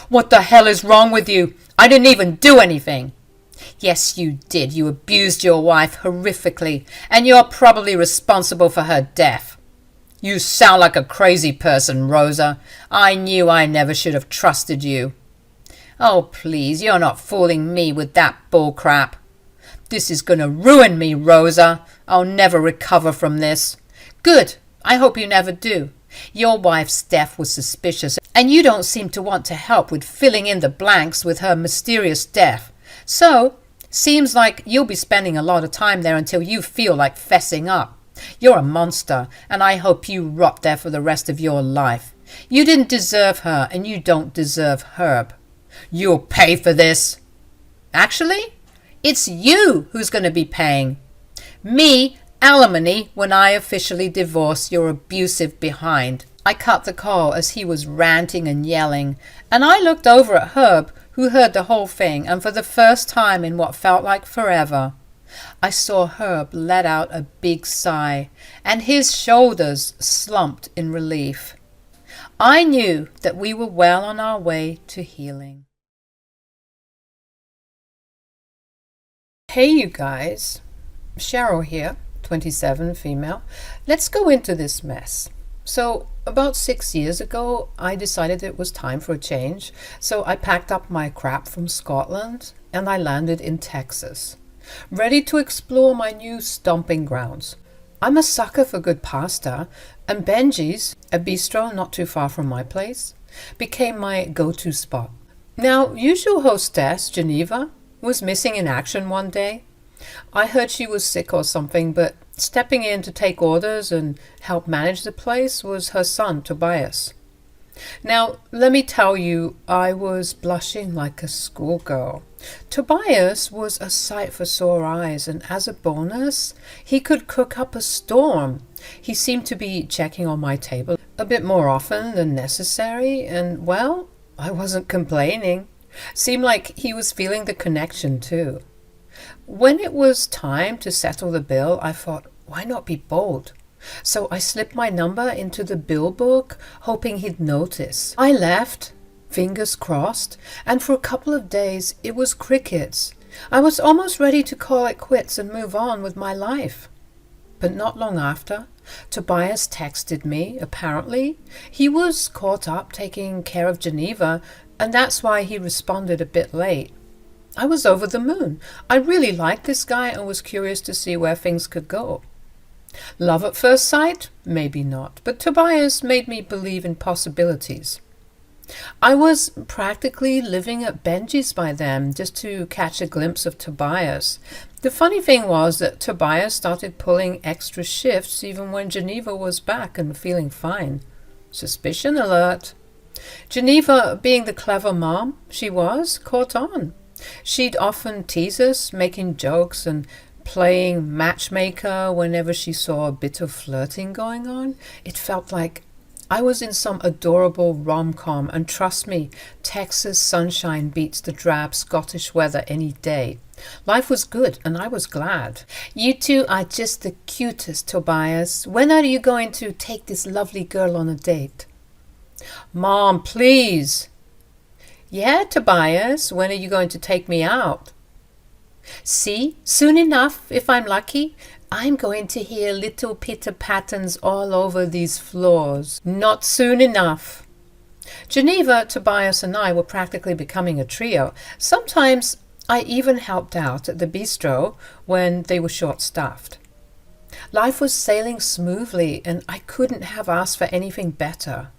S1: "What the hell is wrong with you? I didn't even do anything." "Yes, you did. You abused your wife horrifically, and you're probably responsible for her death." "You sound like a crazy person, Rosa. I knew I never should have trusted you." "Oh, please, you're not fooling me with that bullcrap." "This is going to ruin me, Rosa. I'll never recover from this." "Good. I hope you never do. Your wife's death was suspicious, and you don't seem to want to help with filling in the blanks with her mysterious death. So, seems like you'll be spending a lot of time there until you feel like fessing up. You're a monster, and I hope you rot there for the rest of your life. You didn't deserve her, and you don't deserve Herb. You'll pay for this." "Actually, it's you who's going to be paying. Me, alimony, when I officially divorce your abusive behind." I cut the call as he was ranting and yelling, and I looked over at Herb, who heard the whole thing, and for the first time in what felt like forever, I saw Herb let out a big sigh, and his shoulders slumped in relief. I knew that we were well on our way to healing. Hey you guys, Cheryl here, 27, female. Let's go into this mess. So about 6 years ago, I decided it was time for a change. So I packed up my crap from Scotland and I landed in Texas, ready to explore my new stomping grounds. I'm a sucker for good pasta, and Benji's, a bistro not too far from my place, became my go-to spot. Now, usual hostess Geneva was missing in action one day. I heard she was sick or something, but stepping in to take orders and help manage the place was her son, Tobias. Now, let me tell you, I was blushing like a schoolgirl. Tobias was a sight for sore eyes, and as a bonus, he could cook up a storm. He seemed to be checking on my table a bit more often than necessary, and, well, I wasn't complaining. Seemed like he was feeling the connection too. When it was time to settle the bill, I thought, why not be bold? So I slipped my number into the bill book, hoping he'd notice. I left, fingers crossed, and for a couple of days it was crickets. I was almost ready to call it quits and move on with my life. But not long after, Tobias texted me. Apparently, he was caught up taking care of Geneva, and that's why he responded a bit late. I was over the moon. I really liked this guy and was curious to see where things could go. Love at first sight? Maybe not, but Tobias made me believe in possibilities. I was practically living at Benji's by then, just to catch a glimpse of Tobias. The funny thing was that Tobias started pulling extra shifts even when Geneva was back and feeling fine. Suspicion alert. Geneva, being the clever mom she was, caught on. She'd often tease us, making jokes and playing matchmaker whenever she saw a bit of flirting going on. It felt like I was in some adorable rom-com, and trust me, Texas sunshine beats the drab Scottish weather any day. Life was good, and I was glad. You two are just the cutest, Tobias. When are you going to take this lovely girl on a date? Mom, please. Yeah, Tobias, when are you going to take me out? See, soon enough, if I'm lucky. I'm going to hear little pitter-patters all over these floors. Not soon enough. Geneva, Tobias, and I were practically becoming a trio. Sometimes I even helped out at the bistro when they were short-staffed. Life was sailing smoothly, and I couldn't have asked for anything better.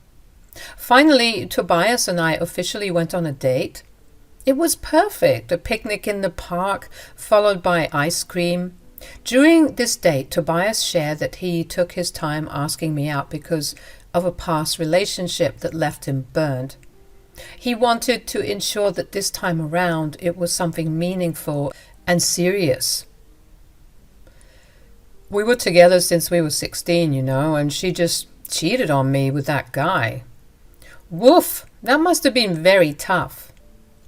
S1: Finally, Tobias and I officially went on a date. It was perfect, a picnic in the park, followed by ice cream. During this date, Tobias shared that he took his time asking me out because of a past relationship that left him burned. He wanted to ensure that this time around it was something meaningful and serious. We were together since we were 16, and she just cheated on me with that guy. Woof, that must have been very tough.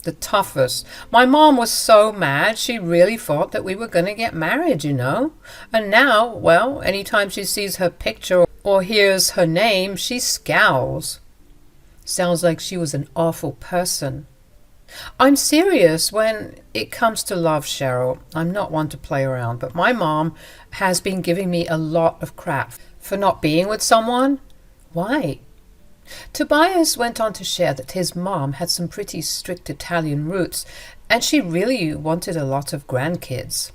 S1: the toughest. My mom was so mad, she really thought that we were going to get married, you know. And now, well, anytime she sees her picture or hears her name, she scowls. Sounds like she was an awful person. I'm serious when it comes to love, Cheryl. I'm not one to play around, but my mom has been giving me a lot of crap for not being with someone. Why? Tobias went on to share that his mom had some pretty strict Italian roots, and she really wanted a lot of grandkids.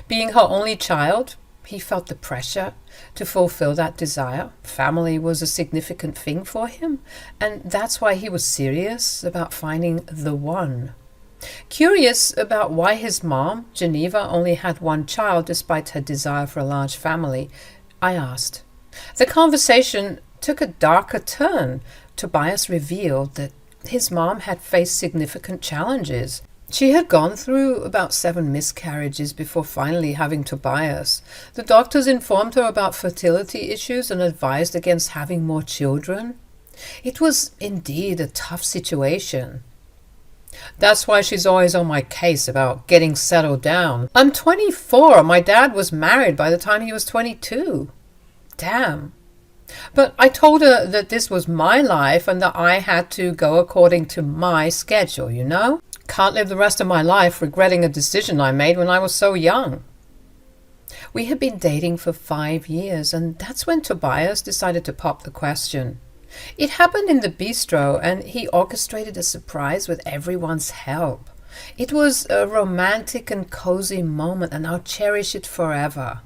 S1: Being her only child, he felt the pressure to fulfill that desire. Family was a significant thing for him, and that's why he was serious about finding the one. Curious about why his mom, Geneva, only had one child despite her desire for a large family, I asked. The conversation took a darker turn. Tobias revealed that his mom had faced significant challenges. She had gone through about 7 miscarriages before finally having Tobias. The doctors informed her about fertility issues and advised against having more children. It was indeed a tough situation. That's why she's always on my case about getting settled down. I'm 24. My dad was married by the time he was 22. Damn. But I told her that this was my life and that I had to go according to my schedule, you know? Can't live the rest of my life regretting a decision I made when I was so young. We had been dating for 5 years, and that's when Tobias decided to pop the question. It happened in the bistro, and he orchestrated a surprise with everyone's help. It was a romantic and cozy moment, and I'll cherish it forever.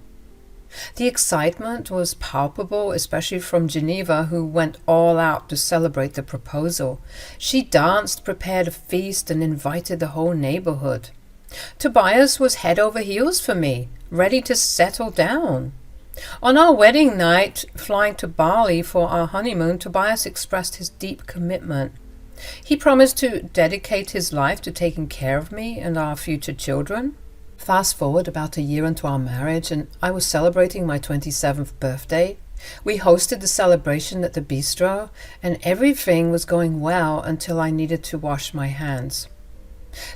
S1: The excitement was palpable, especially from Geneva, who went all out to celebrate the proposal. She danced, prepared a feast, and invited the whole neighborhood. Tobias was head over heels for me, ready to settle down. On our wedding night, flying to Bali for our honeymoon, Tobias expressed his deep commitment. He promised to dedicate his life to taking care of me and our future children. Fast forward about a year into our marriage, and I was celebrating my 27th birthday. We hosted the celebration at the bistro, and everything was going well until I needed to wash my hands.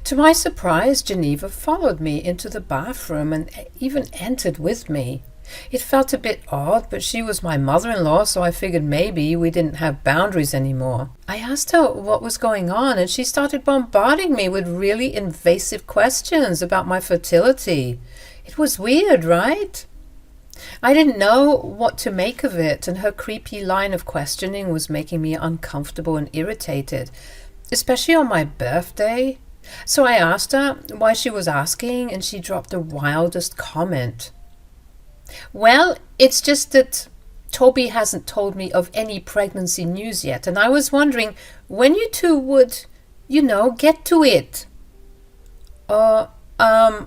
S1: To my surprise, Geneva followed me into the bathroom and even entered with me. It felt a bit odd, but she was my mother-in-law, so I figured maybe we didn't have boundaries anymore. I asked her what was going on, and she started bombarding me with really invasive questions about my fertility. It was weird, right? I didn't know what to make of it, and her creepy line of questioning was making me uncomfortable and irritated, especially on my birthday. So I asked her why she was asking, and she dropped the wildest comment. Well, it's just that Toby hasn't told me of any pregnancy news yet, and I was wondering when you two would, get to it. Well,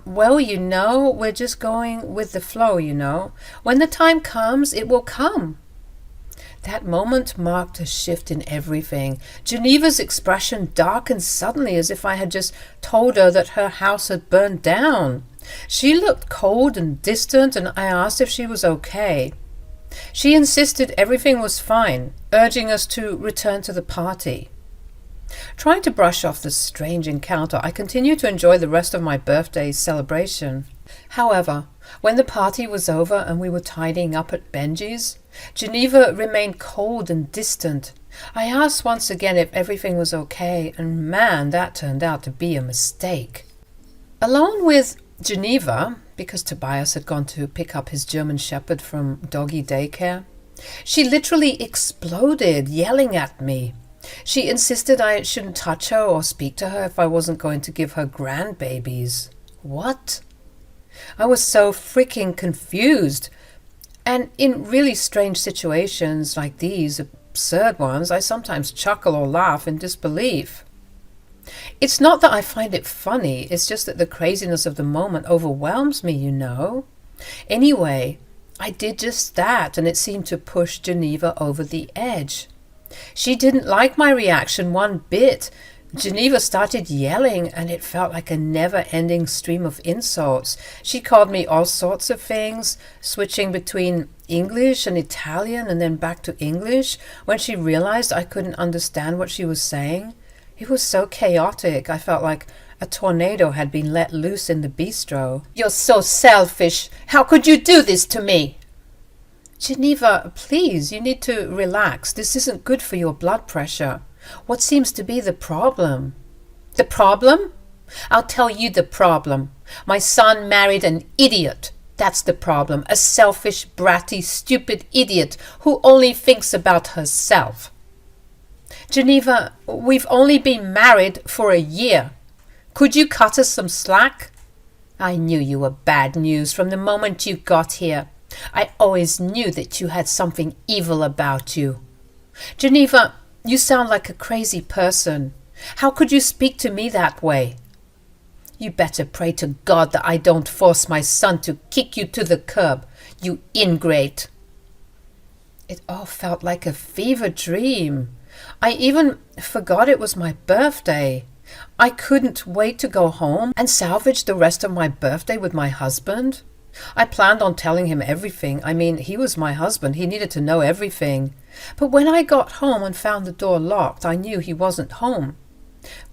S1: we're just going with the flow, When the time comes, it will come. That moment marked a shift in everything. Geneva's expression darkened suddenly as if I had just told her that her house had burned down. She looked cold and distant, and I asked if she was okay. She insisted everything was fine, urging us to return to the party. Trying to brush off this strange encounter, I continued to enjoy the rest of my birthday celebration. However, when the party was over and we were tidying up at Benji's, Geneva remained cold and distant. I asked once again if everything was okay, and man, that turned out to be a mistake. Alone with Geneva, because Tobias had gone to pick up his German Shepherd from doggy daycare, she literally exploded, yelling at me. She insisted I shouldn't touch her or speak to her if I wasn't going to give her grandbabies. What? I was so freaking confused. And in really strange situations like these, absurd ones, I sometimes chuckle or laugh in disbelief. It's not that I find it funny, it's just that the craziness of the moment overwhelms me, Anyway, I did just that, and it seemed to push Geneva over the edge. She didn't like my reaction one bit. Geneva started yelling, and it felt like a never-ending stream of insults. She called me all sorts of things, switching between English and Italian and then back to English when she realized I couldn't understand what she was saying. It was so chaotic. I felt like a tornado had been let loose in the bistro. You're so selfish. How could you do this to me? Geneva, please, you need to relax. This isn't good for your blood pressure. What seems to be the problem? The problem? I'll tell you the problem. My son married an idiot. That's the problem. A selfish, bratty, stupid idiot who only thinks about herself. Geneva, we've only been married for a year. Could you cut us some slack? I knew you were bad news from the moment you got here. I always knew that you had something evil about you. Geneva, you sound like a crazy person. How could you speak to me that way? You better pray to God that I don't force my son to kick you to the curb, you ingrate. It all felt like a fever dream. I even forgot it was my birthday. I couldn't wait to go home and salvage the rest of my birthday with my husband. I planned on telling him everything. I mean, he was my husband. He needed to know everything. But when I got home and found the door locked, I knew he wasn't home.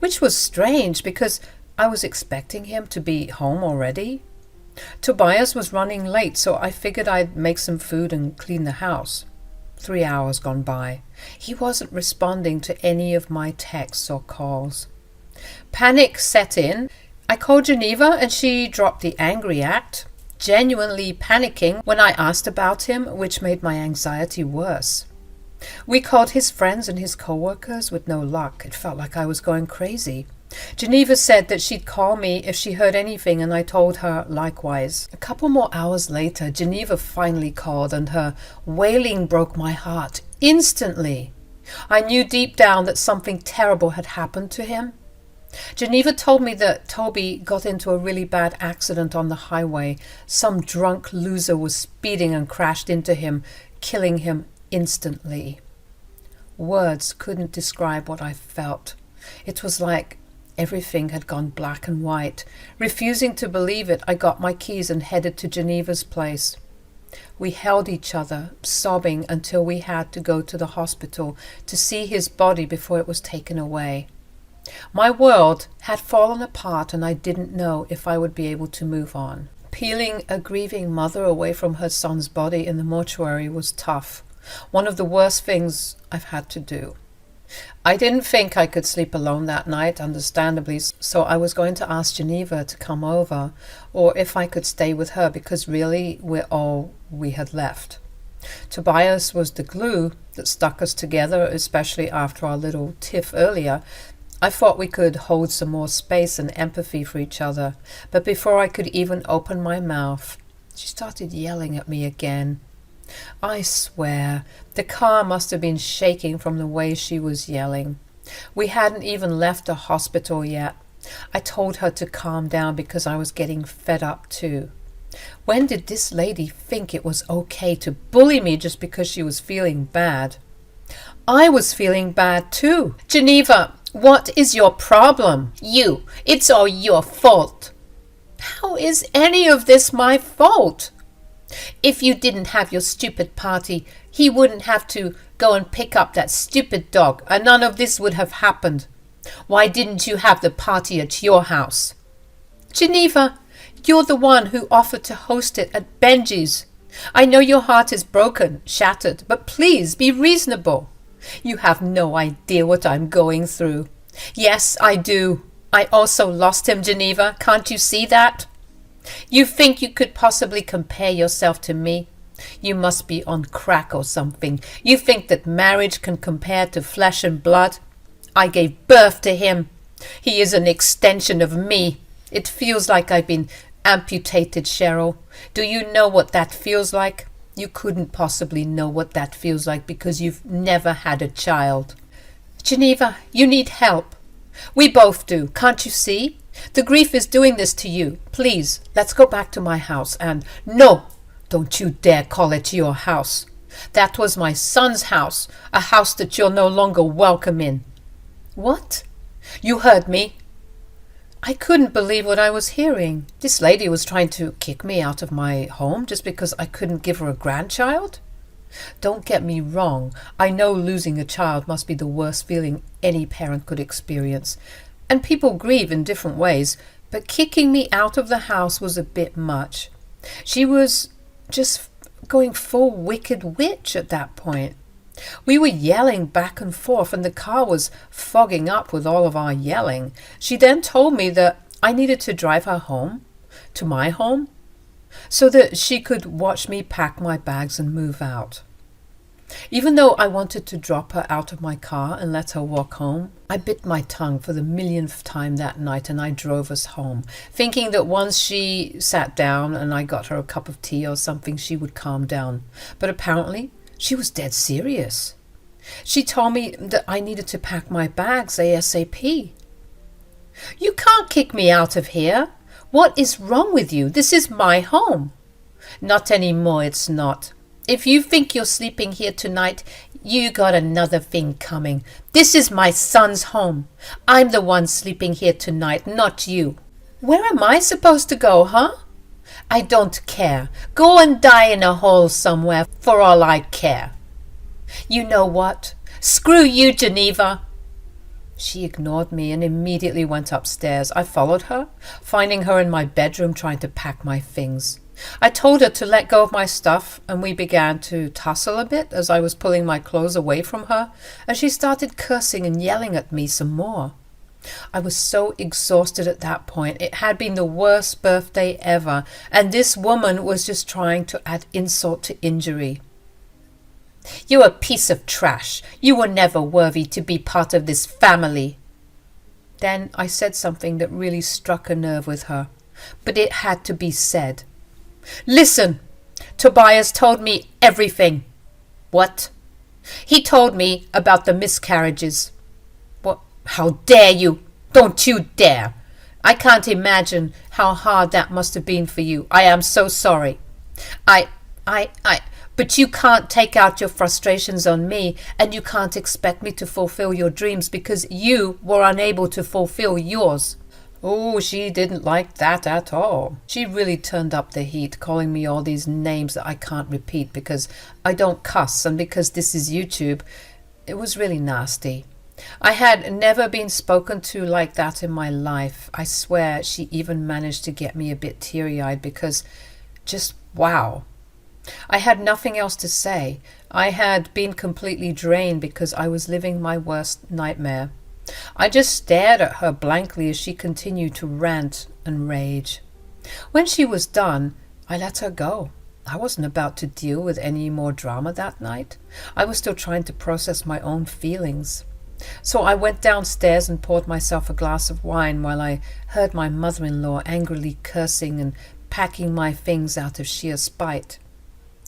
S1: Which was strange because I was expecting him to be home already. Tobias was running late, so I figured I'd make some food and clean the house. 3 hours gone by. He wasn't responding to any of my texts or calls. Panic set in. I called Geneva and she dropped the angry act, genuinely panicking when I asked about him, which made my anxiety worse. We called his friends and his co-workers with no luck. It felt like I was going crazy. Geneva said that she'd call me if she heard anything, and I told her likewise. A couple more hours later, Geneva finally called, and her wailing broke my heart instantly. I knew deep down that something terrible had happened to him. Geneva told me that Toby got into a really bad accident on the highway. Some drunk loser was speeding and crashed into him, killing him instantly. Words couldn't describe what I felt. It was like everything had gone black and white. Refusing to believe it, I got my keys and headed to Geneva's place. We held each other, sobbing until we had to go to the hospital to see his body before it was taken away. My world had fallen apart and I didn't know if I would be able to move on. Peeling a grieving mother away from her son's body in the mortuary was tough. One of the worst things I've had to do. I didn't think I could sleep alone that night, understandably, so I was going to ask Geneva to come over, or if I could stay with her, because really we're all we had left. Tobias was the glue that stuck us together, especially after our little tiff earlier. I thought we could hold some more space and empathy for each other, but before I could even open my mouth, she started yelling at me again. I swear, the car must have been shaking from the way she was yelling. We hadn't even left the hospital yet. I told her to calm down because I was getting fed up too. When did this lady think it was okay to bully me just because she was feeling bad? I was feeling bad too. Geneva, what is your problem? You. It's all your fault. How is any of this my fault? If you didn't have your stupid party, he wouldn't have to go and pick up that stupid dog, and none of this would have happened. Why didn't you have the party at your house? Geneva, you're the one who offered to host it at Benji's. I know your heart is broken, shattered, but please be reasonable. You have no idea what I'm going through. Yes, I do. I also lost him, Geneva. Can't you see that? You think you could possibly compare yourself to me? You must be on crack or something. You think that marriage can compare to flesh and blood? I gave birth to him. He is an extension of me. It feels like I've been amputated, Cheryl. Do you know what that feels like? You couldn't possibly know what that feels like because you've never had a child. Geneva, you need help. We both do, can't you see? The grief is doing this to you. Please, let's go back to my house and... No! Don't you dare call it your house. That was my son's house, a house that you're no longer welcome in. What? You heard me. I couldn't believe what I was hearing. This lady was trying to kick me out of my home just because I couldn't give her a grandchild? Don't get me wrong, I know losing a child must be the worst feeling any parent could experience, and people grieve in different ways, but kicking me out of the house was a bit much. She was just going full wicked witch at that point. We were yelling back and forth, and the car was fogging up with all of our yelling. She then told me that I needed to drive her home, to my home, so that she could watch me pack my bags and move out. Even though I wanted to drop her out of my car and let her walk home, I bit my tongue for the millionth time that night, and I drove us home, thinking that once she sat down and I got her a cup of tea or something, she would calm down. But apparently, she was dead serious. She told me that I needed to pack my bags ASAP. You can't kick me out of here. What is wrong with you? This is my home. Not anymore, it's not. If you think you're sleeping here tonight, you got another thing coming. This is my son's home. I'm the one sleeping here tonight, not you. Where am I supposed to go, huh? I don't care. Go and die in a hole somewhere for all I care. You know what? Screw you, Geneva. She ignored me and immediately went upstairs. I followed her, finding her in my bedroom trying to pack my things. I told her to let go of my stuff, and we began to tussle a bit as I was pulling my clothes away from her, and she started cursing and yelling at me some more. I was so exhausted at that point. It had been the worst birthday ever, and this woman was just trying to add insult to injury. You're a piece of trash. You were never worthy to be part of this family. Then I said something that really struck a nerve with her, but it had to be said. Listen, Tobias told me everything. What? He told me about the miscarriages. What? How dare you? Don't you dare. I can't imagine how hard that must have been for you. I am so sorry. But you can't take out your frustrations on me, and you can't expect me to fulfill your dreams because you were unable to fulfill yours. Oh, she didn't like that at all. She really turned up the heat, calling me all these names that I can't repeat because I don't cuss and because this is YouTube. It was really nasty. I had never been spoken to like that in my life. I swear she even managed to get me a bit teary-eyed because just wow. I had nothing else to say. I had been completely drained because I was living my worst nightmare. I just stared at her blankly as she continued to rant and rage. When she was done, I let her go. I wasn't about to deal with any more drama that night. I was still trying to process my own feelings. So I went downstairs and poured myself a glass of wine while I heard my mother-in-law angrily cursing and packing my things out of sheer spite.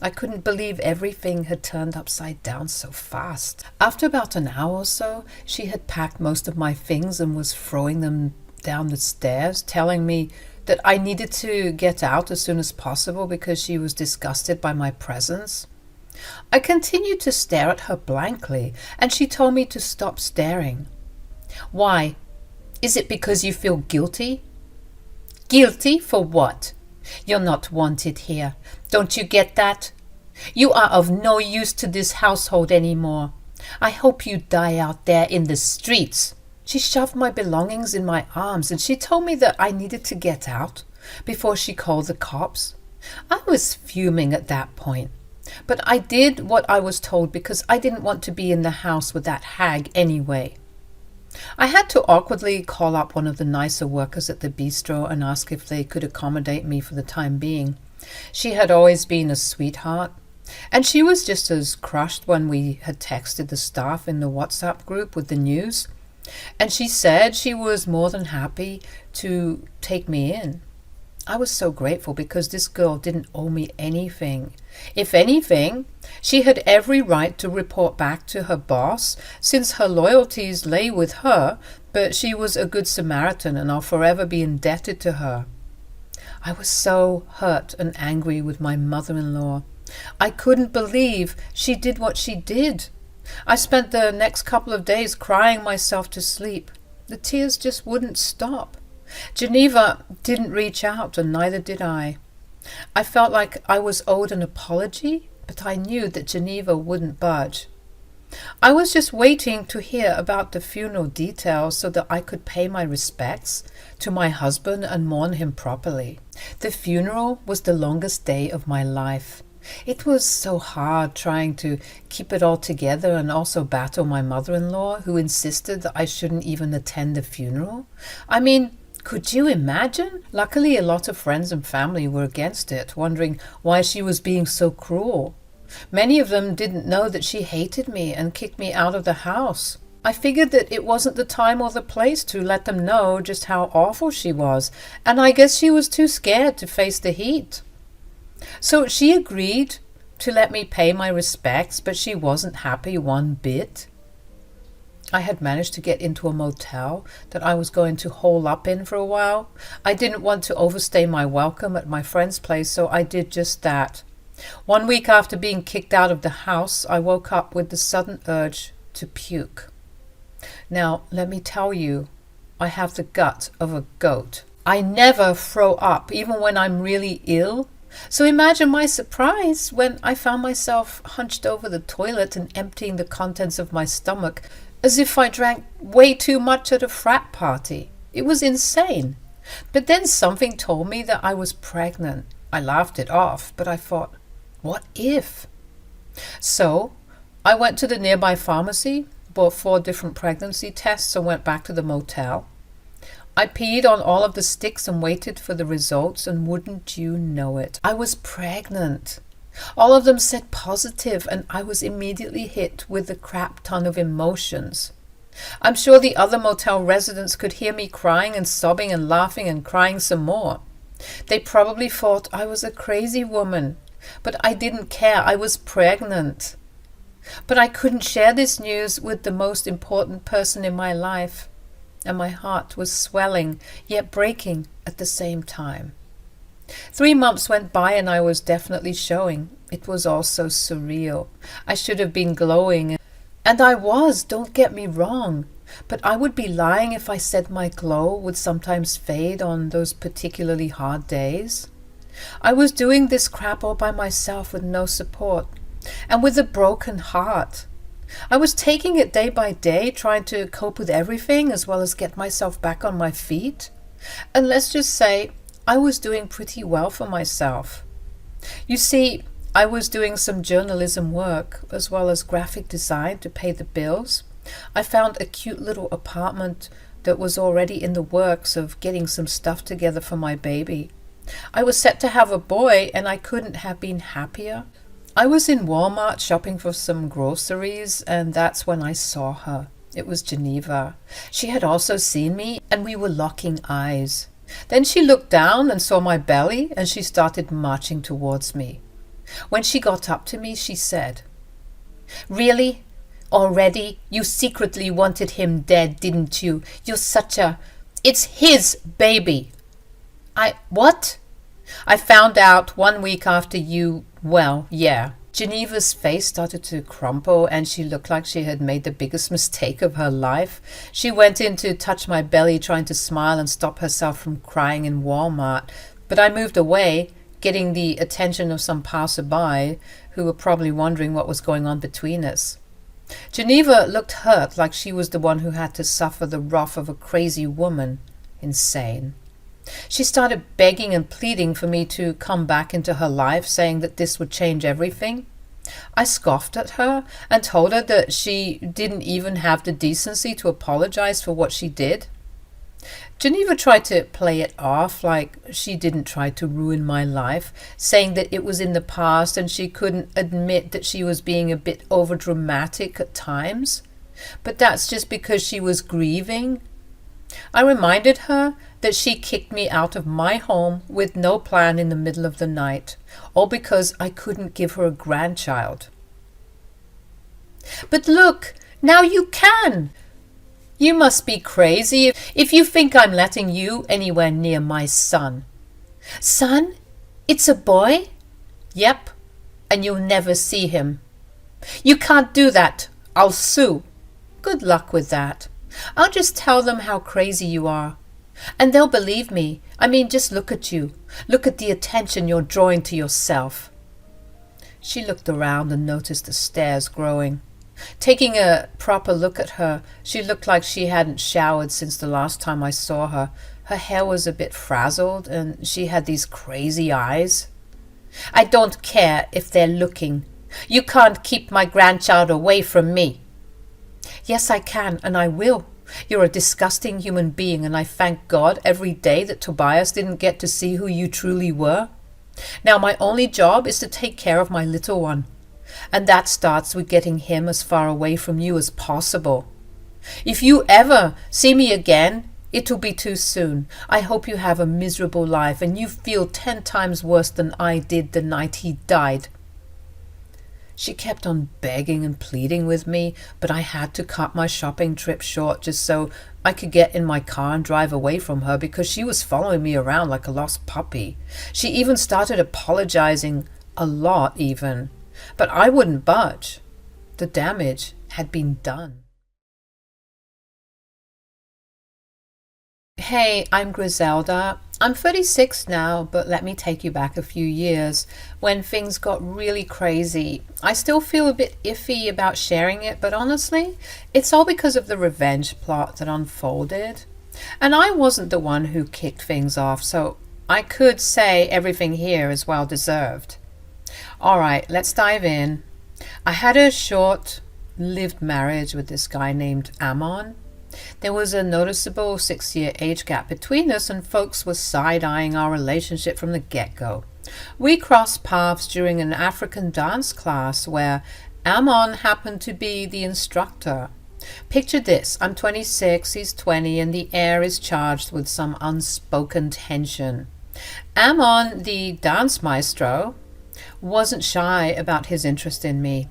S1: I couldn't believe everything had turned upside down so fast. After about an hour or so, she had packed most of my things and was throwing them down the stairs, telling me that I needed to get out as soon as possible because she was disgusted by my presence. I continued to stare at her blankly, and she told me to stop staring. Why? Is it because you feel guilty? Guilty for what? You're not wanted here. Don't you get that? You are of no use to this household anymore. I hope you die out there in the streets. She shoved my belongings in my arms and she told me that I needed to get out before she called the cops. I was fuming at that point, but I did what I was told because I didn't want to be in the house with that hag anyway. I had to awkwardly call up one of the nicer workers at the bistro and ask if they could accommodate me for the time being. She had always been a sweetheart, and she was just as crushed when we had texted the staff in the WhatsApp group with the news, and she said she was more than happy to take me in. I was so grateful because this girl didn't owe me anything. If anything, she had every right to report back to her boss since her loyalties lay with her, but she was a good Samaritan and I'll forever be indebted to her. I was so hurt and angry with my mother-in-law. I couldn't believe she did what she did. I spent the next couple of days crying myself to sleep. The tears just wouldn't stop. Geneva didn't reach out and neither did I. I felt like I was owed an apology, but I knew that Geneva wouldn't budge. I was just waiting to hear about the funeral details so that I could pay my respects to my husband and mourn him properly. The funeral was the longest day of my life. It was so hard trying to keep it all together and also battle my mother-in-law, who insisted that I shouldn't even attend the funeral. I mean, could you imagine? Luckily, a lot of friends and family were against it, wondering why she was being so cruel. Many of them didn't know that she hated me and kicked me out of the house. I figured that it wasn't the time or the place to let them know just how awful she was, and I guess she was too scared to face the heat. So she agreed to let me pay my respects, but she wasn't happy one bit. I had managed to get into a motel that I was going to hole up in for a while. I didn't want to overstay my welcome at my friend's place, so I did just that. 1 week after being kicked out of the house, I woke up with the sudden urge to puke. Now, let me tell you, I have the gut of a goat. I never throw up, even when I'm really ill. So imagine my surprise when I found myself hunched over the toilet and emptying the contents of my stomach as if I drank way too much at a frat party. It was insane. But then something told me that I was pregnant. I laughed it off, but I thought, what if? So I went to the nearby pharmacy, bought 4 different pregnancy tests, and went back to the motel. I peed on all of the sticks and waited for the results, and wouldn't you know it, I was pregnant. All of them said positive, and I was immediately hit with a crap ton of emotions. I'm sure the other motel residents could hear me crying and sobbing and laughing and crying some more. They probably thought I was a crazy woman, but I didn't care. I was pregnant. But I couldn't share this news with the most important person in my life, and my heart was swelling yet breaking at the same time. 3 months went by and I was definitely showing. It was all so surreal. I should have been glowing, and I was, don't get me wrong, but I would be lying if I said my glow would sometimes fade on those particularly hard days. I was doing this crap all by myself with no support, and with a broken heart. I was taking it day by day, trying to cope with everything as well as get myself back on my feet. And let's just say, I was doing pretty well for myself. You see, I was doing some journalism work as well as graphic design to pay the bills. I found a cute little apartment that was already in the works of getting some stuff together for my baby. I was set to have a boy, and I couldn't have been happier. I was in Walmart shopping for some groceries, and that's when I saw her. It was Geneva. She had also seen me, and we were locking eyes. Then she looked down and saw my belly, and she started marching towards me. When she got up to me, she said, "Really? Already? You secretly wanted him dead, didn't you? You're such a... It's his baby." What? "I found out 1 week after you... Well, yeah." Geneva's face started to crumple, and she looked like she had made the biggest mistake of her life. She went in to touch my belly, trying to smile and stop herself from crying in Walmart. But I moved away, getting the attention of some passerby who were probably wondering what was going on between us. Geneva looked hurt, like she was the one who had to suffer the wrath of a crazy woman. Insane. She started begging and pleading for me to come back into her life, saying that this would change everything. I scoffed at her and told her that she didn't even have the decency to apologize for what she did. Geneva tried to play it off like she didn't try to ruin my life, saying that it was in the past and she couldn't admit that she was being a bit overdramatic at times. But that's just because she was grieving. I reminded her that she kicked me out of my home with no plan in the middle of the night, all because I couldn't give her a grandchild. "But look, now you can! You must be crazy if you think I'm letting you anywhere near my son." "Son? It's a boy?" "Yep, and you'll never see him." "You can't do that. I'll sue." "Good luck with that. I'll just tell them how crazy you are. And they'll believe me. I mean, just look at you. Look at the attention you're drawing to yourself." She looked around and noticed the stares growing. Taking a proper look at her, she looked like she hadn't showered since the last time I saw her. Her hair was a bit frazzled, and she had these crazy eyes. I don't care if they're looking. You can't keep my grandchild away from me. Yes, I can, and I will. You're a disgusting human being, and I thank God every day that Tobias didn't get to see who you truly were. Now my only job is to take care of my little one, and that starts with getting him as far away from you as possible. If you ever see me again, it'll be too soon. I hope you have a miserable life, and you feel 10 times worse than I did the night he died. She kept on begging and pleading with me, but I had to cut my shopping trip short just so I could get in my car and drive away from her, because she was following me around like a lost puppy. She even started apologizing, a lot even. But I wouldn't budge. The damage had been done. Hey, I'm Griselda. I'm 36 now, but let me take you back a few years when things got really crazy. I still feel a bit iffy about sharing it, but honestly, it's all because of the revenge plot that unfolded. And I wasn't the one who kicked things off, so I could say everything here is well deserved. Alright, let's dive in. I had a short-lived marriage with this guy named Amon. There was a noticeable 6-year age gap between us, and folks were side-eyeing our relationship from the get-go. We crossed paths during an African dance class where Amon happened to be the instructor. Picture this, I'm 26, he's 20, and the air is charged with some unspoken tension. Amon, the dance maestro, wasn't shy about his interest in me.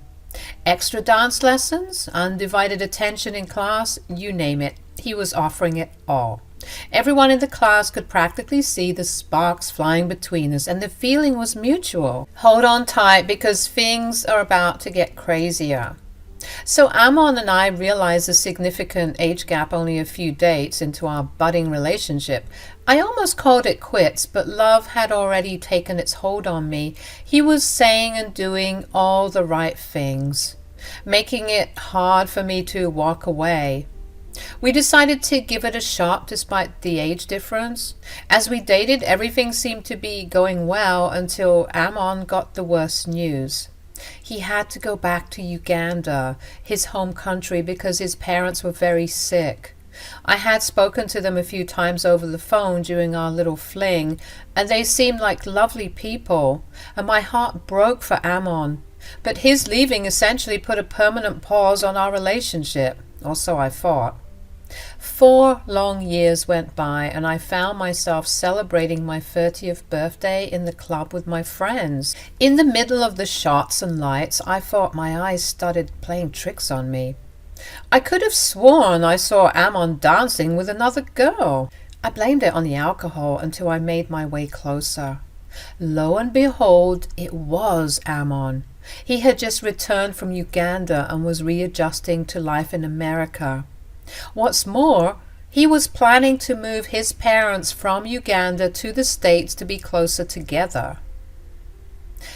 S1: Extra dance lessons, undivided attention in class, you name it, he was offering it all. Everyone in the class could practically see the sparks flying between us, and the feeling was mutual. Hold on tight, because things are about to get crazier. So Amon and I realized the significant age gap only a few dates into our budding relationship. I almost called it quits, but love had already taken its hold on me. He was saying and doing all the right things, making it hard for me to walk away. We decided to give it a shot despite the age difference. As we dated, everything seemed to be going well until Amon got the worst news. He had to go back to Uganda, his home country, because his parents were very sick. I had spoken to them a few times over the phone during our little fling, and they seemed like lovely people, and my heart broke for Amon. But his leaving essentially put a permanent pause on our relationship, or so I thought. 4 long years went by, and I found myself celebrating my 30th birthday in the club with my friends. In the middle of the shots and lights, I thought my eyes started playing tricks on me. I could have sworn I saw Amon dancing with another girl. I blamed it on the alcohol until I made my way closer. Lo and behold, it was Amon. He had just returned from Uganda and was readjusting to life in America. What's more, he was planning to move his parents from Uganda to the States to be closer together.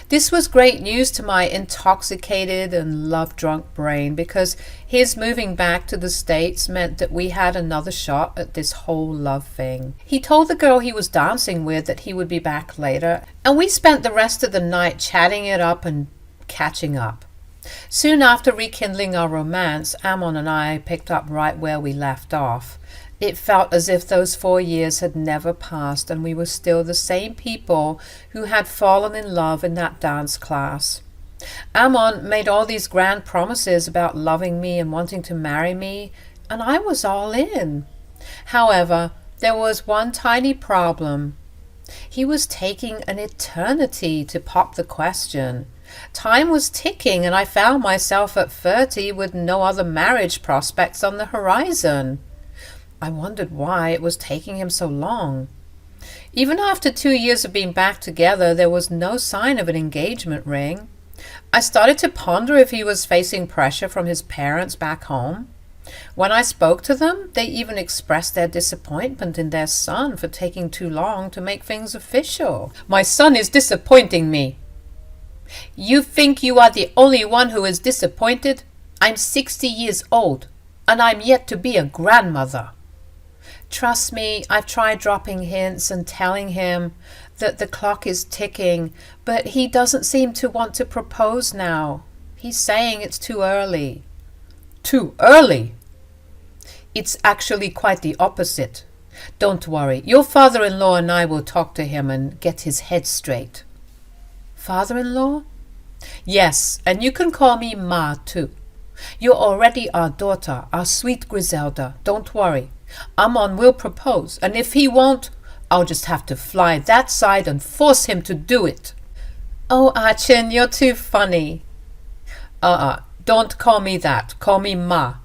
S1: This was great news to my intoxicated and love-drunk brain, because his moving back to the States meant that we had another shot at this whole love thing. He told the girl he was dancing with that he would be back later, and we spent the rest of the night chatting it up and catching up. Soon after rekindling our romance, Amon and I picked up right where we left off. It felt as if those 4 years had never passed, and we were still the same people who had fallen in love in that dance class. Amon made all these grand promises about loving me and wanting to marry me, and I was all in. However, there was one tiny problem. He was taking an eternity to pop the question. Time was ticking, and I found myself at 30 with no other marriage prospects on the horizon. I wondered why it was taking him so long. Even after 2 years of being back together, there was no sign of an engagement ring. I started to ponder if he was facing pressure from his parents back home. When I spoke to them, they even expressed their disappointment in their son for taking too long to make things official. "My son is disappointing me," You think you are the only one who is disappointed? I'm 60 years old, and I'm yet to be a grandmother. Trust me, I've tried dropping hints and telling him that the clock is ticking, but he doesn't seem to want to propose now. He's saying it's too early. Too early? It's actually quite the opposite. Don't worry, your father-in-law and I will talk to him and get his head straight. Father-in-law? Yes, and you can call me Ma too. You're already our daughter, our sweet Griselda. Don't worry. Amon will propose, and if he won't, I'll just have to fly that side and force him to do it. Oh, Achin, you're too funny. Don't call me that. Call me Ma.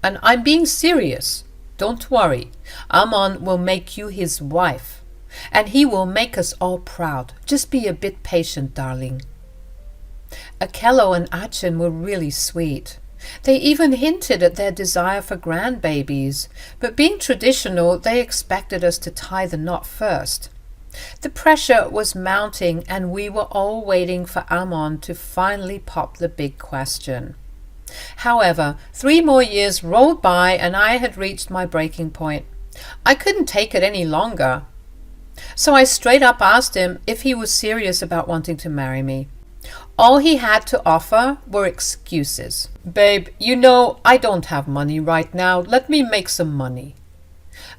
S1: And I'm being serious. Don't worry. Amon will make you his wife. And he will make us all proud. Just be a bit patient, darling. Akello and Achin were really sweet. They even hinted at their desire for grandbabies, but being traditional, they expected us to tie the knot first. The pressure was mounting, and we were all waiting for Amon to finally pop the big question. However, 3 more years rolled by, and I had reached my breaking point. I couldn't take it any longer. So I straight up asked him if he was serious about wanting to marry me. All he had to offer were excuses. Babe, you know I don't have money right now. Let me make some money.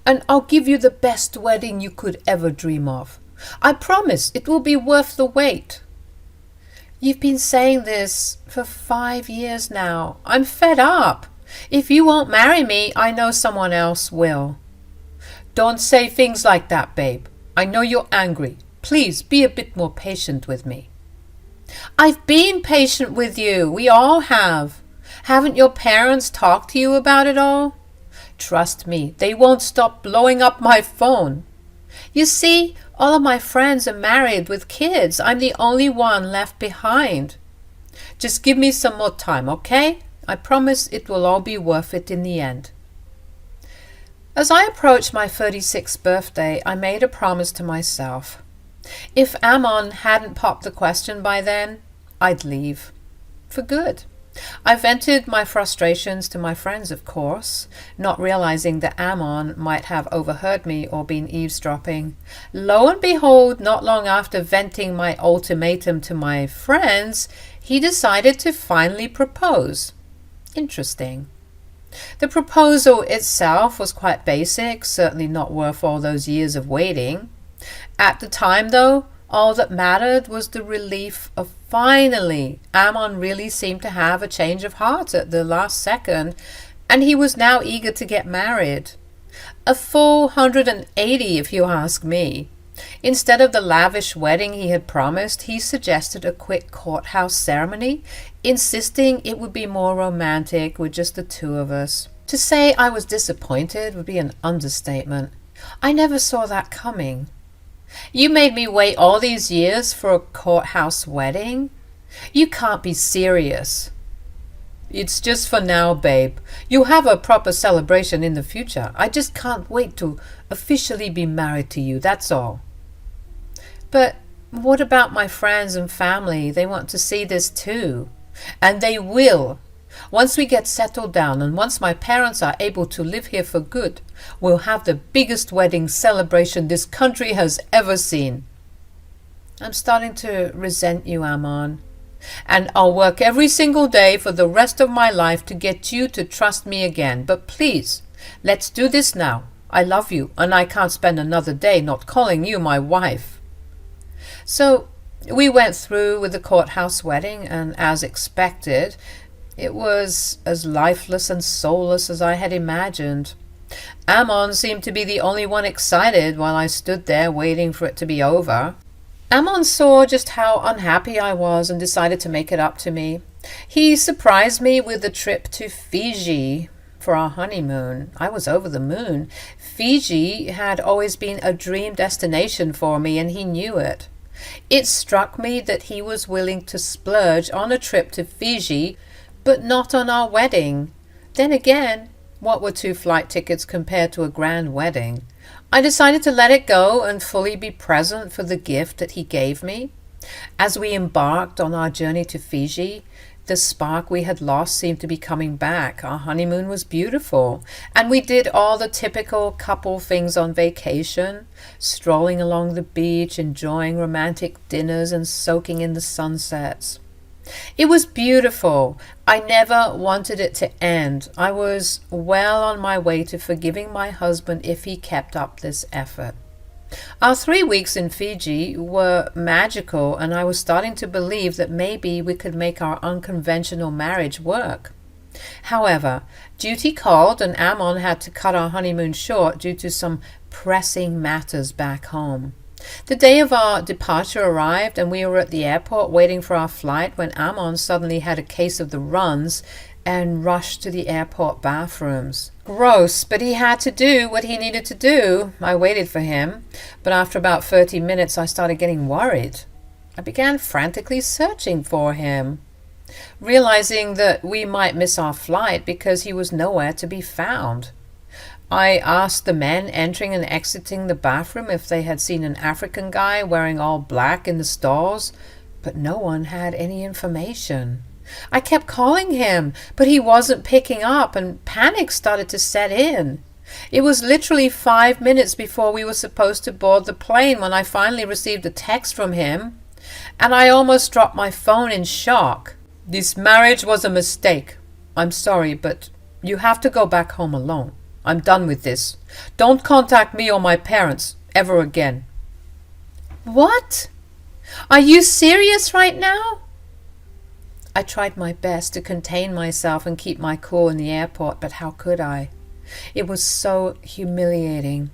S1: And I'll give you the best wedding you could ever dream of. I promise it will be worth the wait. You've been saying this for 5 years now. I'm fed up. If you won't marry me, I know someone else will. Don't say things like that, babe. I know you're angry. Please be a bit more patient with me. I've been patient with you. We all have. Haven't your parents talked to you about it all? Trust me, they won't stop blowing up my phone. You see, all of my friends are married with kids. I'm the only one left behind. Just give me some more time, okay? I promise it will all be worth it in the end. As I approached my 36th birthday, I made a promise to myself. If Amon hadn't popped the question by then, I'd leave. For good. I vented my frustrations to my friends, of course, not realizing that Amon might have overheard me or been eavesdropping. Lo and behold, not long after venting my ultimatum to my friends, he decided to finally propose. Interesting. The proposal itself was quite basic, certainly not worth all those years of waiting. At the time, though, all that mattered was the relief of finally Amon really seemed to have a change of heart at the last second, and he was now eager to get married. A full 180, if you ask me. Instead of the lavish wedding he had promised, he suggested a quick courthouse ceremony, insisting it would be more romantic with just the 2 of us. To say I was disappointed would be an understatement. I never saw that coming. You made me wait all these years for a courthouse wedding? You can't be serious. It's just for now, babe. You'll have a proper celebration in the future. I just can't wait to officially be married to you, that's all. But what about my friends and family? They want to see this too. And they will. Once we get settled down and once my parents are able to live here for good, we'll have the biggest wedding celebration this country has ever seen. I'm starting to resent you, Amon. And I'll work every single day for the rest of my life to get you to trust me again. But please, let's do this now. I love you, and I can't spend another day not calling you my wife. So we went through with the courthouse wedding, and as expected, it was as lifeless and soulless as I had imagined. Amon seemed to be the only one excited while I stood there waiting for it to be over. Amon saw just how unhappy I was and decided to make it up to me. He surprised me with a trip to Fiji for our honeymoon. I was over the moon. Fiji had always been a dream destination for me, and he knew it. It struck me that he was willing to splurge on a trip to Fiji, but not on our wedding. Then again, what were 2 flight tickets compared to a grand wedding? I decided to let it go and fully be present for the gift that he gave me. As we embarked on our journey to Fiji, the spark we had lost seemed to be coming back. Our honeymoon was beautiful, and we did all the typical couple things on vacation, strolling along the beach, enjoying romantic dinners and soaking in the sunsets. It was beautiful. I never wanted it to end. I was well on my way to forgiving my husband if he kept up this effort. Our 3 weeks in Fiji were magical, and I was starting to believe that maybe we could make our unconventional marriage work. However, duty called and Ammon had to cut our honeymoon short due to some pressing matters back home. The day of our departure arrived and we were at the airport waiting for our flight when Ammon suddenly had a case of the runs and rushed to the airport bathrooms. Gross, but he had to do what he needed to do. I waited for him, but after about 30 minutes I started getting worried. I began frantically searching for him, realizing that we might miss our flight because he was nowhere to be found. I asked the men entering and exiting the bathroom if they had seen an African guy wearing all black in the stalls, but no one had any information. I kept calling him, but he wasn't picking up, and panic started to set in. It was literally 5 minutes before we were supposed to board the plane when I finally received a text from him, and I almost dropped my phone in shock. "This marriage was a mistake. I'm sorry, but you have to go back home alone. I'm done with this. Don't contact me or my parents ever again." What? Are you serious right now? I tried my best to contain myself and keep my cool in the airport, but how could I? It was so humiliating.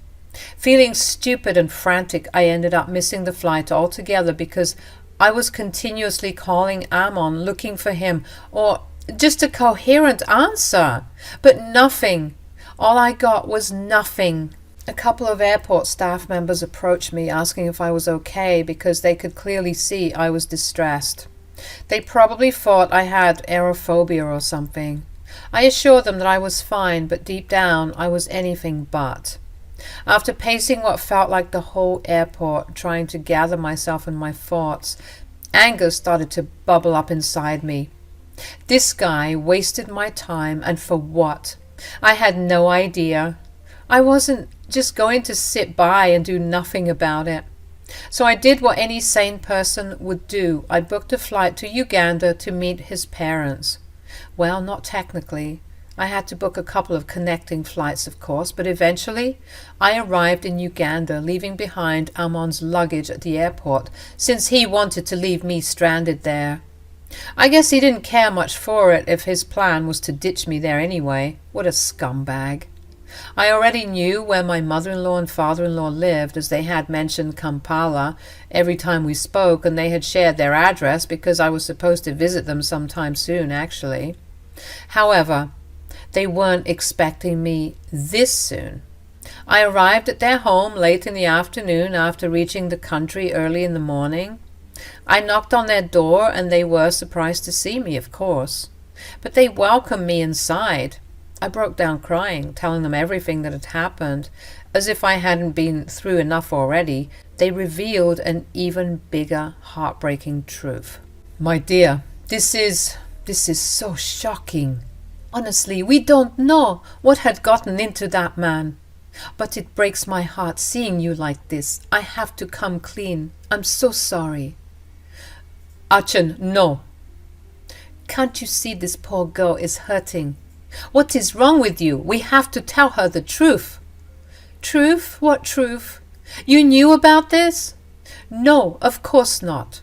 S1: Feeling stupid and frantic, I ended up missing the flight altogether because I was continuously calling Ammon, looking for him, or just a coherent answer. But nothing. All I got was nothing. A couple of airport staff members approached me asking if I was okay because they could clearly see I was distressed. They probably thought I had aerophobia or something. I assured them that I was fine, but deep down I was anything but. After pacing what felt like the whole airport, trying to gather myself and my thoughts, anger started to bubble up inside me. This guy wasted my time, and for what? I had no idea. I wasn't just going to sit by and do nothing about it. So I did what any sane person would do. I booked a flight to Uganda to meet his parents. Well, not technically. I had to book a couple of connecting flights, of course, but eventually I arrived in Uganda, leaving behind Ammon's luggage at the airport, since he wanted to leave me stranded there. I guess he didn't care much for it if his plan was to ditch me there anyway. What a scumbag. I already knew where my mother-in-law and father-in-law lived, as they had mentioned Kampala every time we spoke, and they had shared their address because I was supposed to visit them sometime soon, actually. However, they weren't expecting me this soon. I arrived at their home late in the afternoon after reaching the country early in the morning. I knocked on their door, and they were surprised to see me, of course. But they welcomed me inside. I broke down crying, telling them everything that had happened. As if I hadn't been through enough already, they revealed an even bigger, heartbreaking truth. "My dear, this is so shocking. Honestly, we don't know what had gotten into that man. But it breaks my heart seeing you like this. I have to come clean. I'm so sorry." "Achin, no." "Can't you see this poor girl is hurting? What is wrong with you? We have to tell her the truth." "Truth? What truth? You knew about this?" "No, of course not.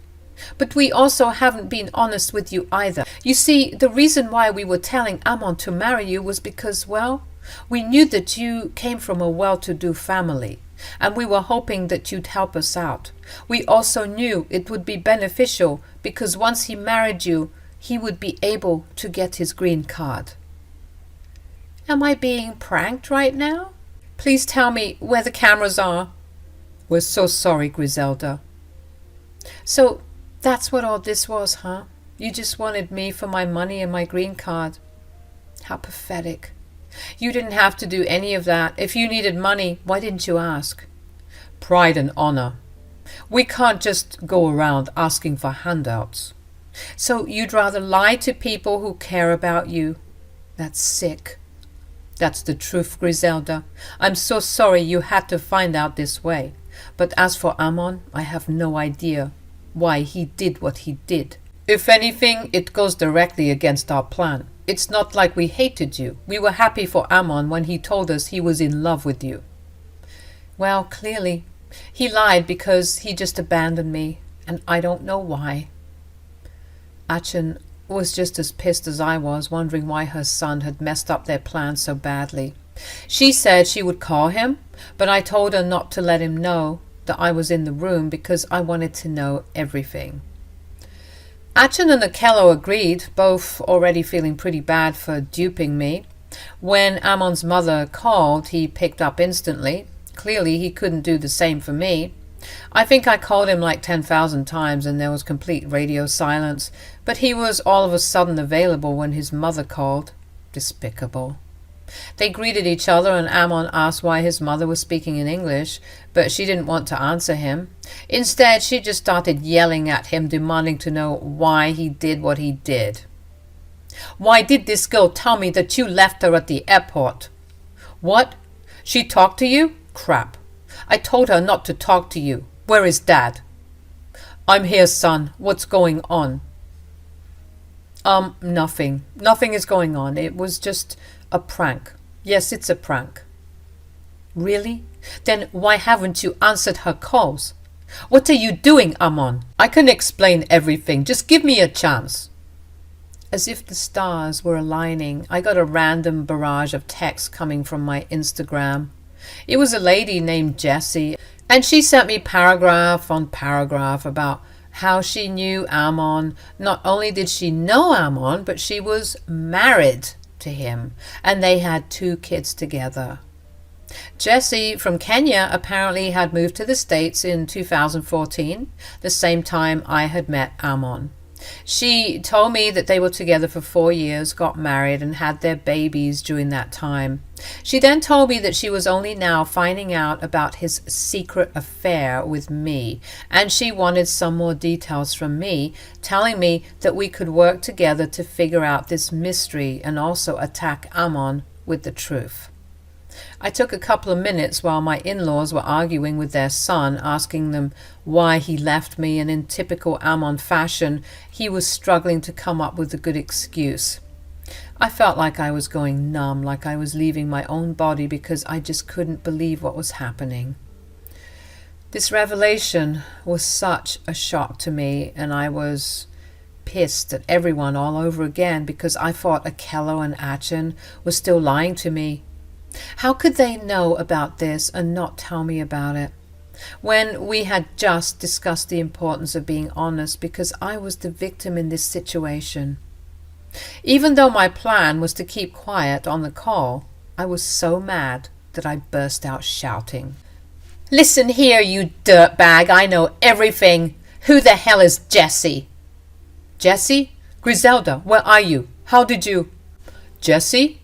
S1: But we also haven't been honest with you either. You see, the reason why we were telling Ammon to marry you was because, well, we knew that you came from a well-to-do family, and we were hoping that you'd help us out. We also knew it would be beneficial because once he married you, he would be able to get his green card." Am I being pranked right now? Please tell me where the cameras are. "We're so sorry, Griselda." "So that's what all this was, huh? You just wanted me for my money and my green card. How pathetic. You didn't have to do any of that. If you needed money, why didn't you ask?" "Pride and honor." We can't just go around asking for handouts. So you'd rather lie to people who care about you? That's sick. That's the truth, Griselda. I'm so sorry you had to find out this way. But as for Ammon, I have no idea why he did what he did. If anything, it goes directly against our plan. It's not like we hated you. We were happy for Ammon when he told us he was in love with you. Well, clearly, he lied because he just abandoned me, and I don't know why. Achin was just as pissed as I was, wondering why her son had messed up their plans so badly. She said she would call him, but I told her not to let him know that I was in the room because I wanted to know everything. Achin and Akello agreed, both already feeling pretty bad for duping me. When Ammon's mother called, he picked up instantly. Clearly, he couldn't do the same for me. I think I called him like 10,000 times and there was complete radio silence, but he was all of a sudden available when his mother called. Despicable. They greeted each other and Ammon asked why his mother was speaking in English, but she didn't want to answer him. Instead, she just started yelling at him, demanding to know why he did what he did. Why did this girl tell me that you left her at the airport? What? She talked to you? Crap. I told her not to talk to you. Where is Dad? I'm here, son. What's going on? Nothing. Nothing is going on. It was just a prank. Yes, it's a prank. Really? Then why haven't you answered her calls? What are you doing, Ammon? I can explain everything. Just give me a chance. As if the stars were aligning, I got a random barrage of texts coming from my Instagram. It was a lady named Jessie, and she sent me paragraph on paragraph about how she knew Ammon. Not only did she know Ammon, but she was married to him, and they had 2 kids together. Jessie from Kenya apparently had moved to the States in 2014, the same time I had met Ammon. She told me that they were together for 4 years, got married, and had their babies during that time. She then told me that she was only now finding out about his secret affair with me, and she wanted some more details from me, telling me that we could work together to figure out this mystery and also attack Ammon with the truth. I took a couple of minutes while my in-laws were arguing with their son, asking them why he left me, and in typical Ammon fashion, he was struggling to come up with a good excuse. I felt like I was going numb, like I was leaving my own body because I just couldn't believe what was happening. This revelation was such a shock to me, and I was pissed at everyone all over again because I thought Akello and Achin were still lying to me. How could they know about this and not tell me about it, when we had just discussed the importance of being honest because I was the victim in this situation? Even though my plan was to keep quiet on the call, I was so mad that I burst out shouting. Listen here, you dirtbag, I know everything. Who the hell is Jessie? Jessie? Griselda, where are you? How did you... Jessie?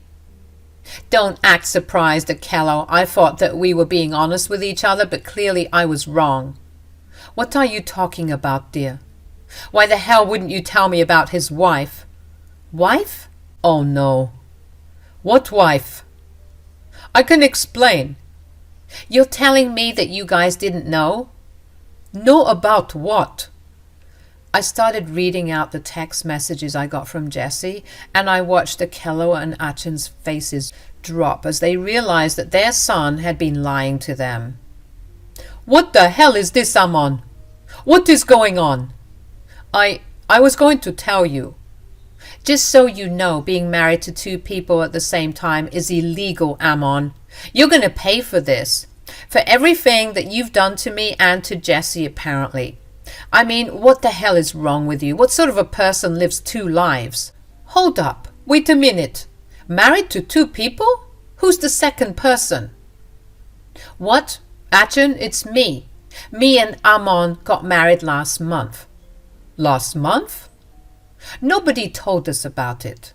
S1: Don't act surprised, Akello. I thought that we were being honest with each other, but clearly I was wrong. What are you talking about, dear? Why the hell wouldn't you tell me about his wife? Wife? Oh no. What wife? I can explain. You're telling me that you guys didn't know? Know about what? I started reading out the text messages I got from Jessie, and I watched Akello and Achin's faces drop as they realized that their son had been lying to them. What the hell is this, Ammon? What is going on? I was going to tell you. Just so you know, being married to 2 people at the same time is illegal, Ammon. You're going to pay for this. For everything that you've done to me and to Jessie, apparently. I mean, what the hell is wrong with you? What sort of a person lives 2 lives? Hold up. Wait a minute. Married to 2 people? Who's the second person? What? Achin, it's me. Me and Ammon got married last month. Last month? Nobody told us about it.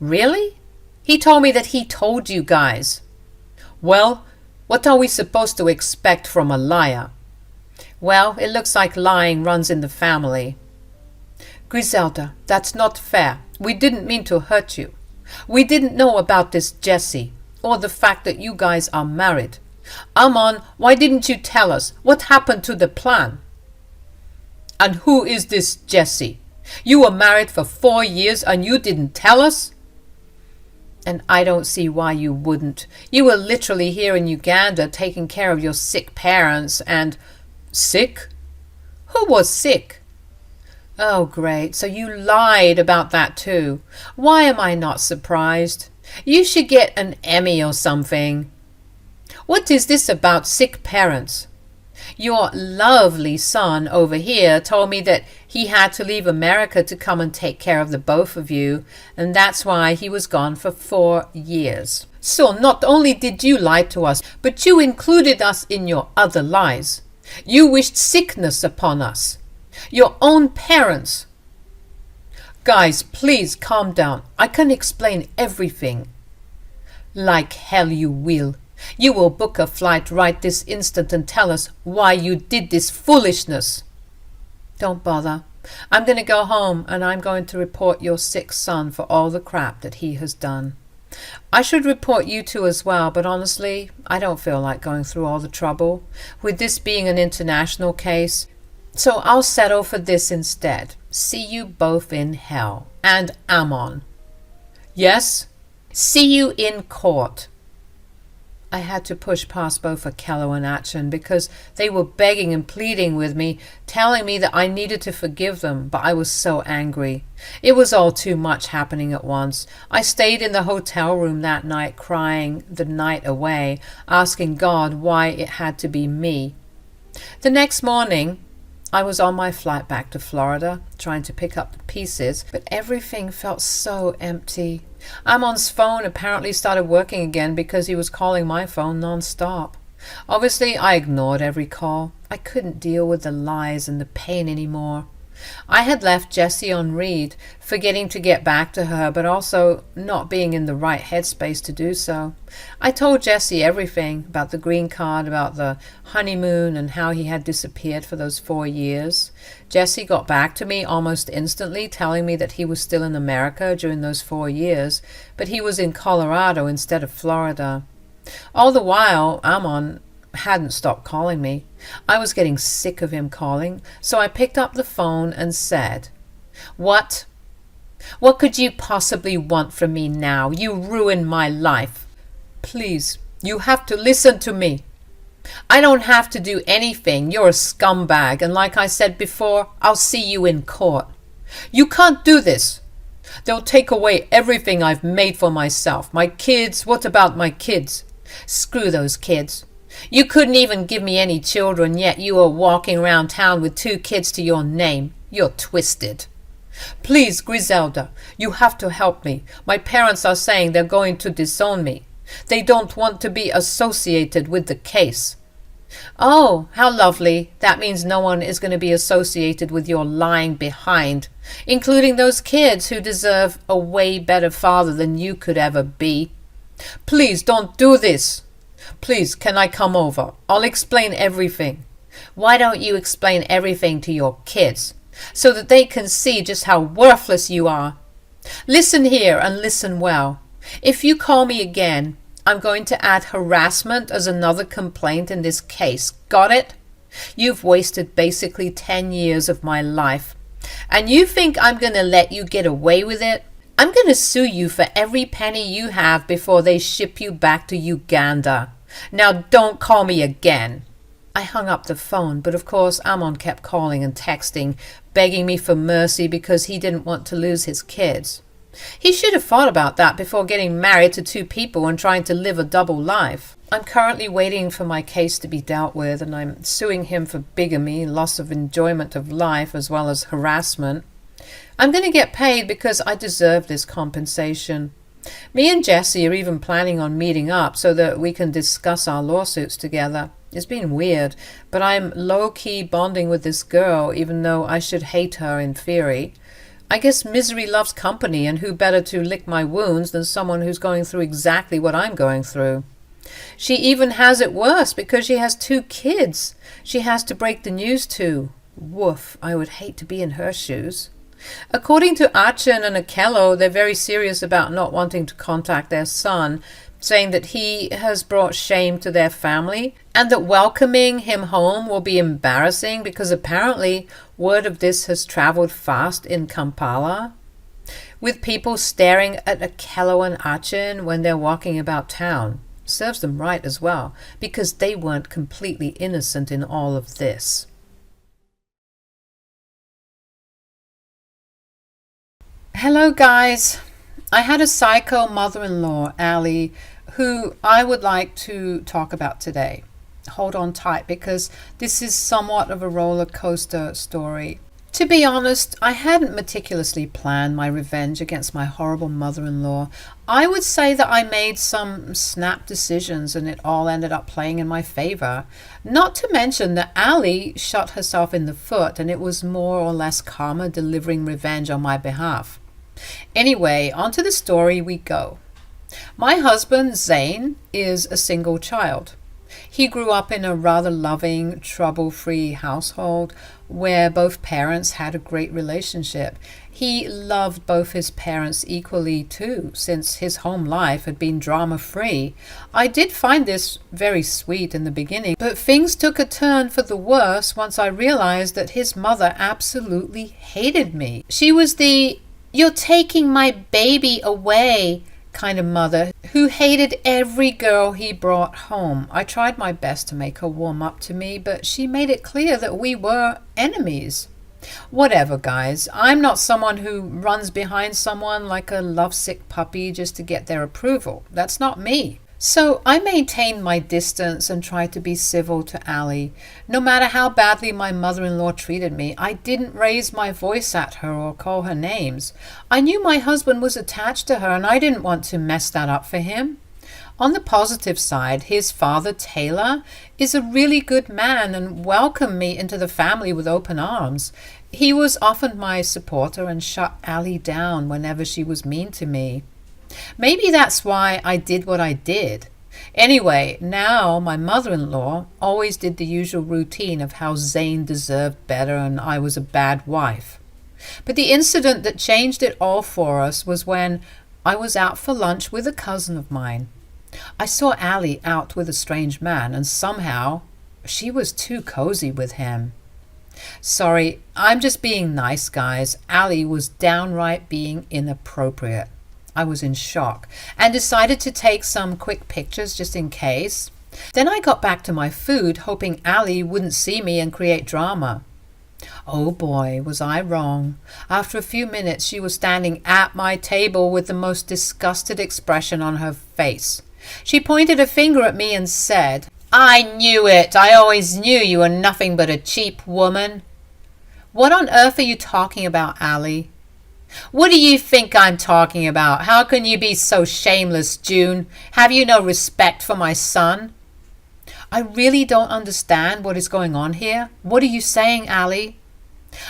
S1: Really? He told me that he told you guys. Well, what are we supposed to expect from a liar? Well, it looks like lying runs in the family. Griselda, that's not fair. We didn't mean to hurt you. We didn't know about this Jesse, or the fact that you guys are married. Amon, why didn't you tell us? What happened to the plan? And who is this Jesse? You were married for 4 years and you didn't tell us? And I don't see why you wouldn't. You were literally here in Uganda taking care of your sick parents and... Sick? Who was sick? Oh, great. So you lied about that too. Why am I not surprised? You should get an Emmy or something. What is this about sick parents? Your lovely son over here told me that he had to leave America to come and take care of the both of you, and that's why he was gone for 4 years. So not only did you lie to us, but you included us in your other lies. You wished sickness upon us. Your own parents. Guys, please calm down. I can explain everything. Like hell you will. You will book a flight right this instant and tell us why you did this foolishness. Don't bother. I'm going to go home and I'm going to report your sick son for all the crap that he has done. I should report you two as well, but honestly, I don't feel like going through all the trouble, with this being an international case. So I'll settle for this instead. See you both in hell. And Amon. Yes? See you in court. I had to push past both Okello and Atchin because they were begging and pleading with me, telling me that I needed to forgive them, but I was so angry. It was all too much happening at once. I stayed in the hotel room that night crying the night away, asking God why it had to be me. The next morning, I was on my flight back to Florida, trying to pick up the pieces, but everything felt so empty. Amon's phone apparently started working again because he was calling my phone non-stop. Obviously, I ignored every call. I couldn't deal with the lies and the pain anymore. I had left Jessie on read, forgetting to get back to her, but also not being in the right headspace to do so. I told Jessie everything about the green card, about the honeymoon, and how he had disappeared for those 4 years. Jessie got back to me almost instantly, telling me that he was still in America during those 4 years, but he was in Colorado instead of Florida. All the while, Amon hadn't stopped calling me. I was getting sick of him calling, so I picked up the phone and said, What? What could you possibly want from me now? You ruined my life. Please, you have to listen to me. I don't have to do anything. You're a scumbag, and like I said before, I'll see you in court. You can't do this. They'll take away everything I've made for myself. My kids, what about my kids? Screw those kids. You couldn't even give me any children, yet you are walking around town with 2 kids to your name. You're twisted. Please, Griselda, you have to help me. My parents are saying they're going to disown me. They don't want to be associated with the case. Oh, how lovely. That means no one is going to be associated with your lying behind, including those kids who deserve a way better father than you could ever be. Please don't do this. Please, can I come over? I'll explain everything. Why don't you explain everything to your kids, so that they can see just how worthless you are? Listen here and listen well. If you call me again, I'm going to add harassment as another complaint in this case. Got it? You've wasted basically 10 years of my life. And you think I'm going to let you get away with it? I'm going to sue you for every penny you have before they ship you back to Uganda. Now don't call me again. I hung up the phone, but of course Amon kept calling and texting, begging me for mercy because he didn't want to lose his kids. He should have thought about that before getting married to 2 people and trying to live a double life. I'm currently waiting for my case to be dealt with, and I'm suing him for bigamy, loss of enjoyment of life, as well as harassment. I'm going to get paid because I deserve this compensation. Me and Jessie are even planning on meeting up so that we can discuss our lawsuits together. It's been weird, but I'm low-key bonding with this girl, even though I should hate her in theory. I guess misery loves company, and who better to lick my wounds than someone who's going through exactly what I'm going through. She even has it worse because she has 2 kids she has to break the news to. Woof, I would hate to be in her shoes. According to Achin and Akello, they're very serious about not wanting to contact their son, saying that he has brought shame to their family and that welcoming him home will be embarrassing because apparently word of this has traveled fast in Kampala, with people staring at Akello and Achin when they're walking about town. Serves them right as well, because they weren't completely innocent in all of this. Hello guys! I had a psycho mother-in-law, Ali, who I would like to talk about today. Hold on tight because this is somewhat of a roller coaster story. To be honest, I hadn't meticulously planned my revenge against my horrible mother-in-law. I would say that I made some snap decisions and it all ended up playing in my favor. Not to mention that Ali shot herself in the foot and it was more or less karma delivering revenge on my behalf. Anyway, onto the story we go. My husband, Zane, is a single child. He grew up in a rather loving, trouble-free household where both parents had a great relationship. He loved both his parents equally too, since his home life had been drama-free. I did find this very sweet in the beginning, but things took a turn for the worse once I realized that his mother absolutely hated me. She was the "you're taking my baby away" kind of mother who hated every girl he brought home. I tried my best to make her warm up to me, but she made it clear that we were enemies. Whatever, guys. I'm not someone who runs behind someone like a lovesick puppy just to get their approval. That's not me. So I maintained my distance and tried to be civil to Ali. No matter how badly my mother-in-law treated me, I didn't raise my voice at her or call her names. I knew my husband was attached to her and I didn't want to mess that up for him. On the positive side, his father, Taylor, is a really good man and welcomed me into the family with open arms. He was often my supporter and shut Ali down whenever she was mean to me. Maybe that's why I did what I did. Anyway, now my mother-in-law always did the usual routine of how Zane deserved better and I was a bad wife. But the incident that changed it all for us was when I was out for lunch with a cousin of mine. I saw Ali out with a strange man and somehow she was too cozy with him. Sorry, I'm just being nice, guys. Ali was downright being inappropriate. I was in shock and decided to take some quick pictures just in case. Then I got back to my food, hoping Ali wouldn't see me and create drama. Oh boy, was I wrong. After a few minutes, she was standing at my table with the most disgusted expression on her face. She pointed a finger at me and said, "I knew it. I always knew you were nothing but a cheap woman." What on earth are you talking about, Ali? What do you think I'm talking about? How can you be so shameless, June? Have you no respect for my son? I really don't understand what is going on here. What are you saying, Ali?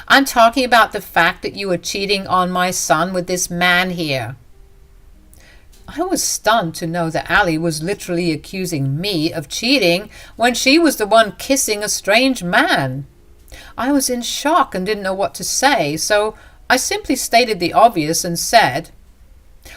S1: I'm talking about the fact that you were cheating on my son with this man here. I was stunned to know that Ali was literally accusing me of cheating when she was the one kissing a strange man. I was in shock and didn't know what to say, so I simply stated the obvious and said,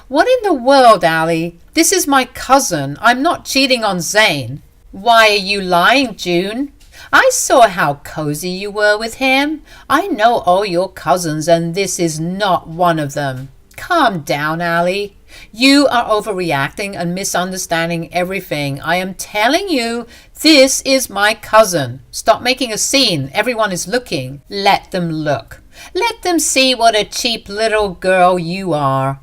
S1: "What in the world, Ali? This is my cousin. I'm not cheating on Zane." "Why are you lying, June? I saw how cozy you were with him. I know all your cousins and this is not one of them. Calm down, Ali. You are overreacting and misunderstanding everything. I am telling you, this is my cousin. Stop making a scene. Everyone is looking. Let them look. Let them see what a cheap little girl you are.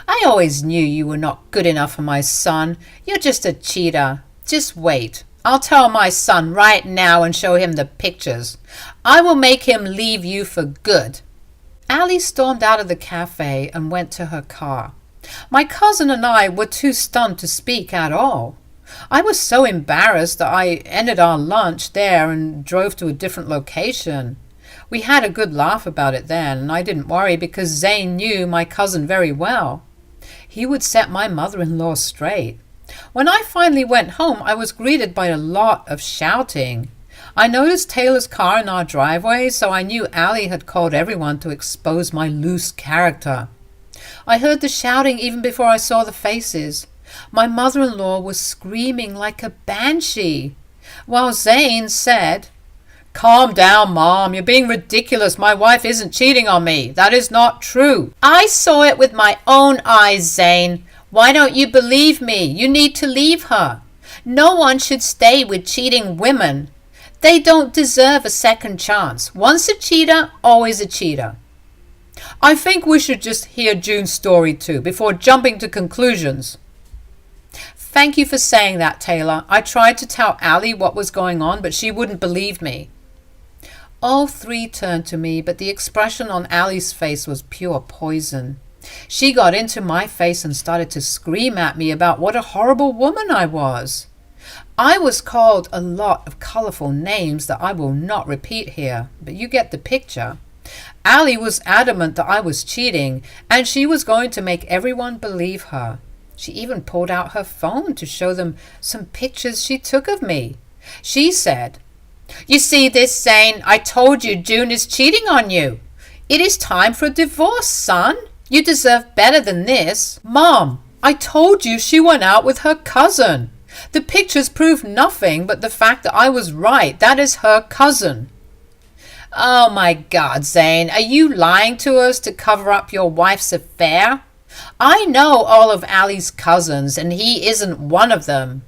S1: I always knew you were not good enough for my son. You're just a cheater. Just wait. I'll tell my son right now and show him the pictures. I will make him leave you for good." Ali stormed out of the cafe and went to her car. My cousin and I were too stunned to speak at all. I was so embarrassed that I ended our lunch there and drove to a different location. We had a good laugh about it then, and I didn't worry because Zane knew my cousin very well. He would set my mother-in-law straight. When I finally went home, I was greeted by a lot of shouting. I noticed Taylor's car in our driveway, so I knew Allie had called everyone to expose my loose character. I heard the shouting even before I saw the faces. My mother-in-law was screaming like a banshee, while Zane said, "Calm down, Mom. You're being ridiculous. My wife isn't cheating on me. That is not true." "I saw it with my own eyes, Zane. Why don't you believe me? You need to leave her. No one should stay with cheating women. They don't deserve a second chance. Once a cheater, always a cheater." I think we should just hear June's story too, before jumping to conclusions. Thank you for saying that, Taylor. I tried to tell Allie what was going on, but she wouldn't believe me. All three turned to me, but the expression on Allie's face was pure poison. She got into my face and started to scream at me about what a horrible woman I was. I was called a lot of colorful names that I will not repeat here, but you get the picture. Allie was adamant that I was cheating, and she was going to make everyone believe her. She even pulled out her phone to show them some pictures she took of me. She said, "You see this, Zane? I told you June is cheating on you. It is time for a divorce, son. You deserve better than this." "Mom, I told you she went out with her cousin. The pictures prove nothing but the fact that I was right. That is her cousin." "Oh my God, Zane, are you lying to us to cover up your wife's affair? I know all of Allie's cousins, and he isn't one of them."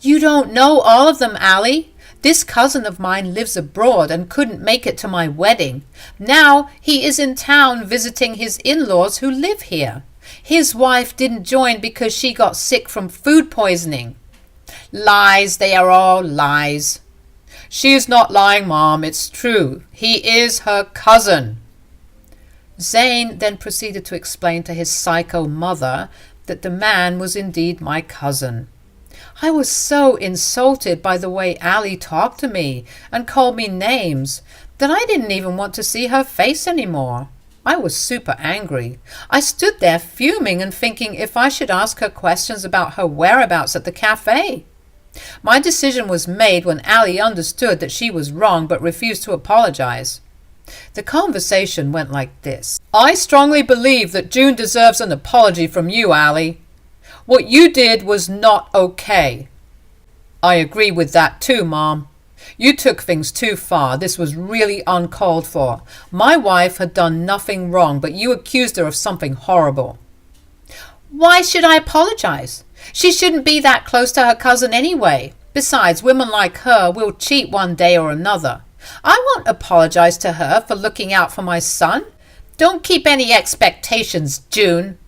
S1: "You don't know all of them, Allie. This cousin of mine lives abroad and couldn't make it to my wedding. Now he is in town visiting his in-laws who live here. His wife didn't join because she got sick from food poisoning." "Lies, they are all lies." "She is not lying, Mom. It's true. He is her cousin." Zane then proceeded to explain to his psycho mother that the man was indeed my cousin. I was so insulted by the way Allie talked to me and called me names that I didn't even want to see her face anymore. I was super angry. I stood there fuming and thinking if I should ask her questions about her whereabouts at the cafe. My decision was made when Allie understood that she was wrong but refused to apologize. The conversation went like this. "I strongly believe that June deserves an apology from you, Allie. What you did was not okay." "I agree with that too, Mom. You took things too far. This was really uncalled for. My wife had done nothing wrong, but you accused her of something horrible." "Why should I apologize? She shouldn't be that close to her cousin anyway. Besides, women like her will cheat one day or another. I won't apologize to her for looking out for my son. Don't keep any expectations, June."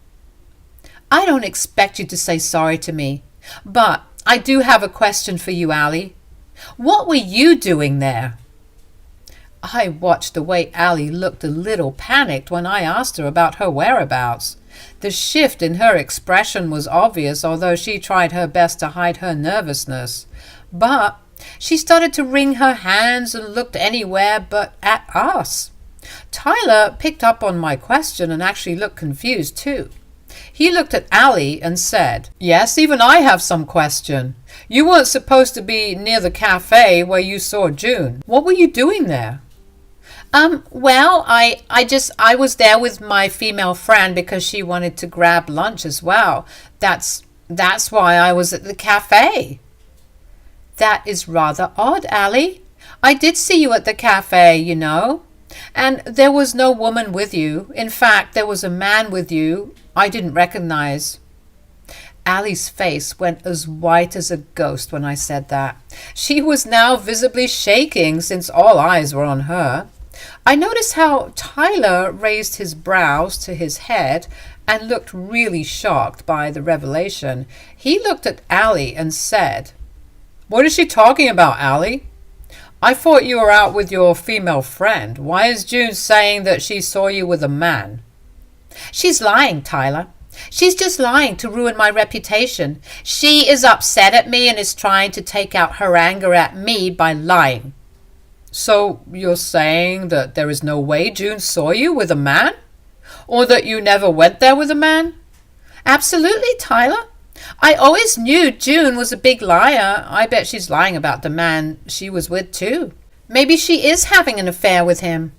S1: "I don't expect you to say sorry to me, but I do have a question for you, Allie. What were you doing there?" I watched the way Allie looked a little panicked when I asked her about her whereabouts. The shift in her expression was obvious, although she tried her best to hide her nervousness. But she started to wring her hands and looked anywhere but at us. Tyler picked up on my question and actually looked confused too. He looked at Allie and said, "Yes, even I have some question. You weren't supposed to be near the cafe where you saw June. What were you doing there?" Well, I was there with my female friend because she wanted to grab lunch as well. That's why I was at the cafe." "That is rather odd, Allie. I did see you at the cafe, you know. And there was no woman with you. In fact, there was a man with you I didn't recognize." Allie's face went as white as a ghost when I said that. She was now visibly shaking since all eyes were on her. I noticed how Tyler raised his brows to his head and looked really shocked by the revelation. He looked at Allie and said, "What is she talking about, Allie? I thought you were out with your female friend. Why is June saying that she saw you with a man?" "She's lying, Tyler. She's just lying to ruin my reputation. She is upset at me and is trying to take out her anger at me by lying." "So you're saying that there is no way June saw you with a man? Or that you never went there with a man?" "Absolutely, Tyler. I always knew June was a big liar. I bet she's lying about the man she was with too. Maybe she is having an affair with him.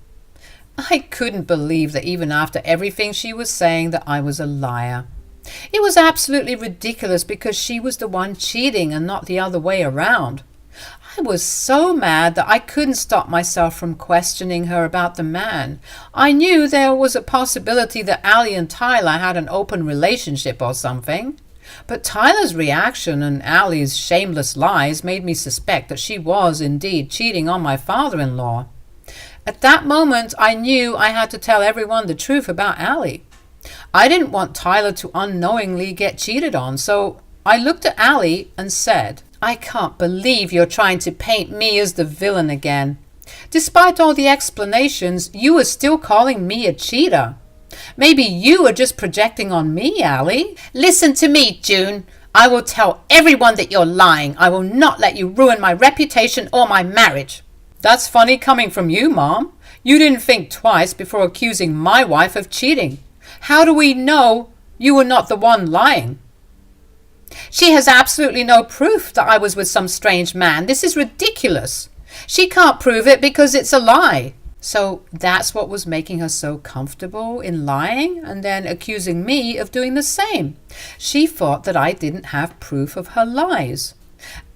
S1: I couldn't believe that even after everything she was saying that I was a liar. It was absolutely ridiculous because she was the one cheating and not the other way around. I was so mad that I couldn't stop myself from questioning her about the man. I knew there was a possibility that Allie and Tyler had an open relationship or something. But Tyler's reaction and Allie's shameless lies made me suspect that she was indeed cheating on my father-in-law. At that moment, I knew I had to tell everyone the truth about Allie. I didn't want Tyler to unknowingly get cheated on, so I looked at Allie and said, I can't believe you're trying to paint me as the villain again. Despite all the explanations, you are still calling me a cheater. Maybe you are just projecting on me, Allie. Listen to me, June. I will tell everyone that you're lying. I will not let you ruin my reputation or my marriage. That's funny coming from you, Mom. You didn't think twice before accusing my wife of cheating. How do we know you were not the one lying? She has absolutely no proof that I was with some strange man. This is ridiculous. She can't prove it because it's a lie. So that's what was making her so comfortable in lying and then accusing me of doing the same. She thought that I didn't have proof of her lies.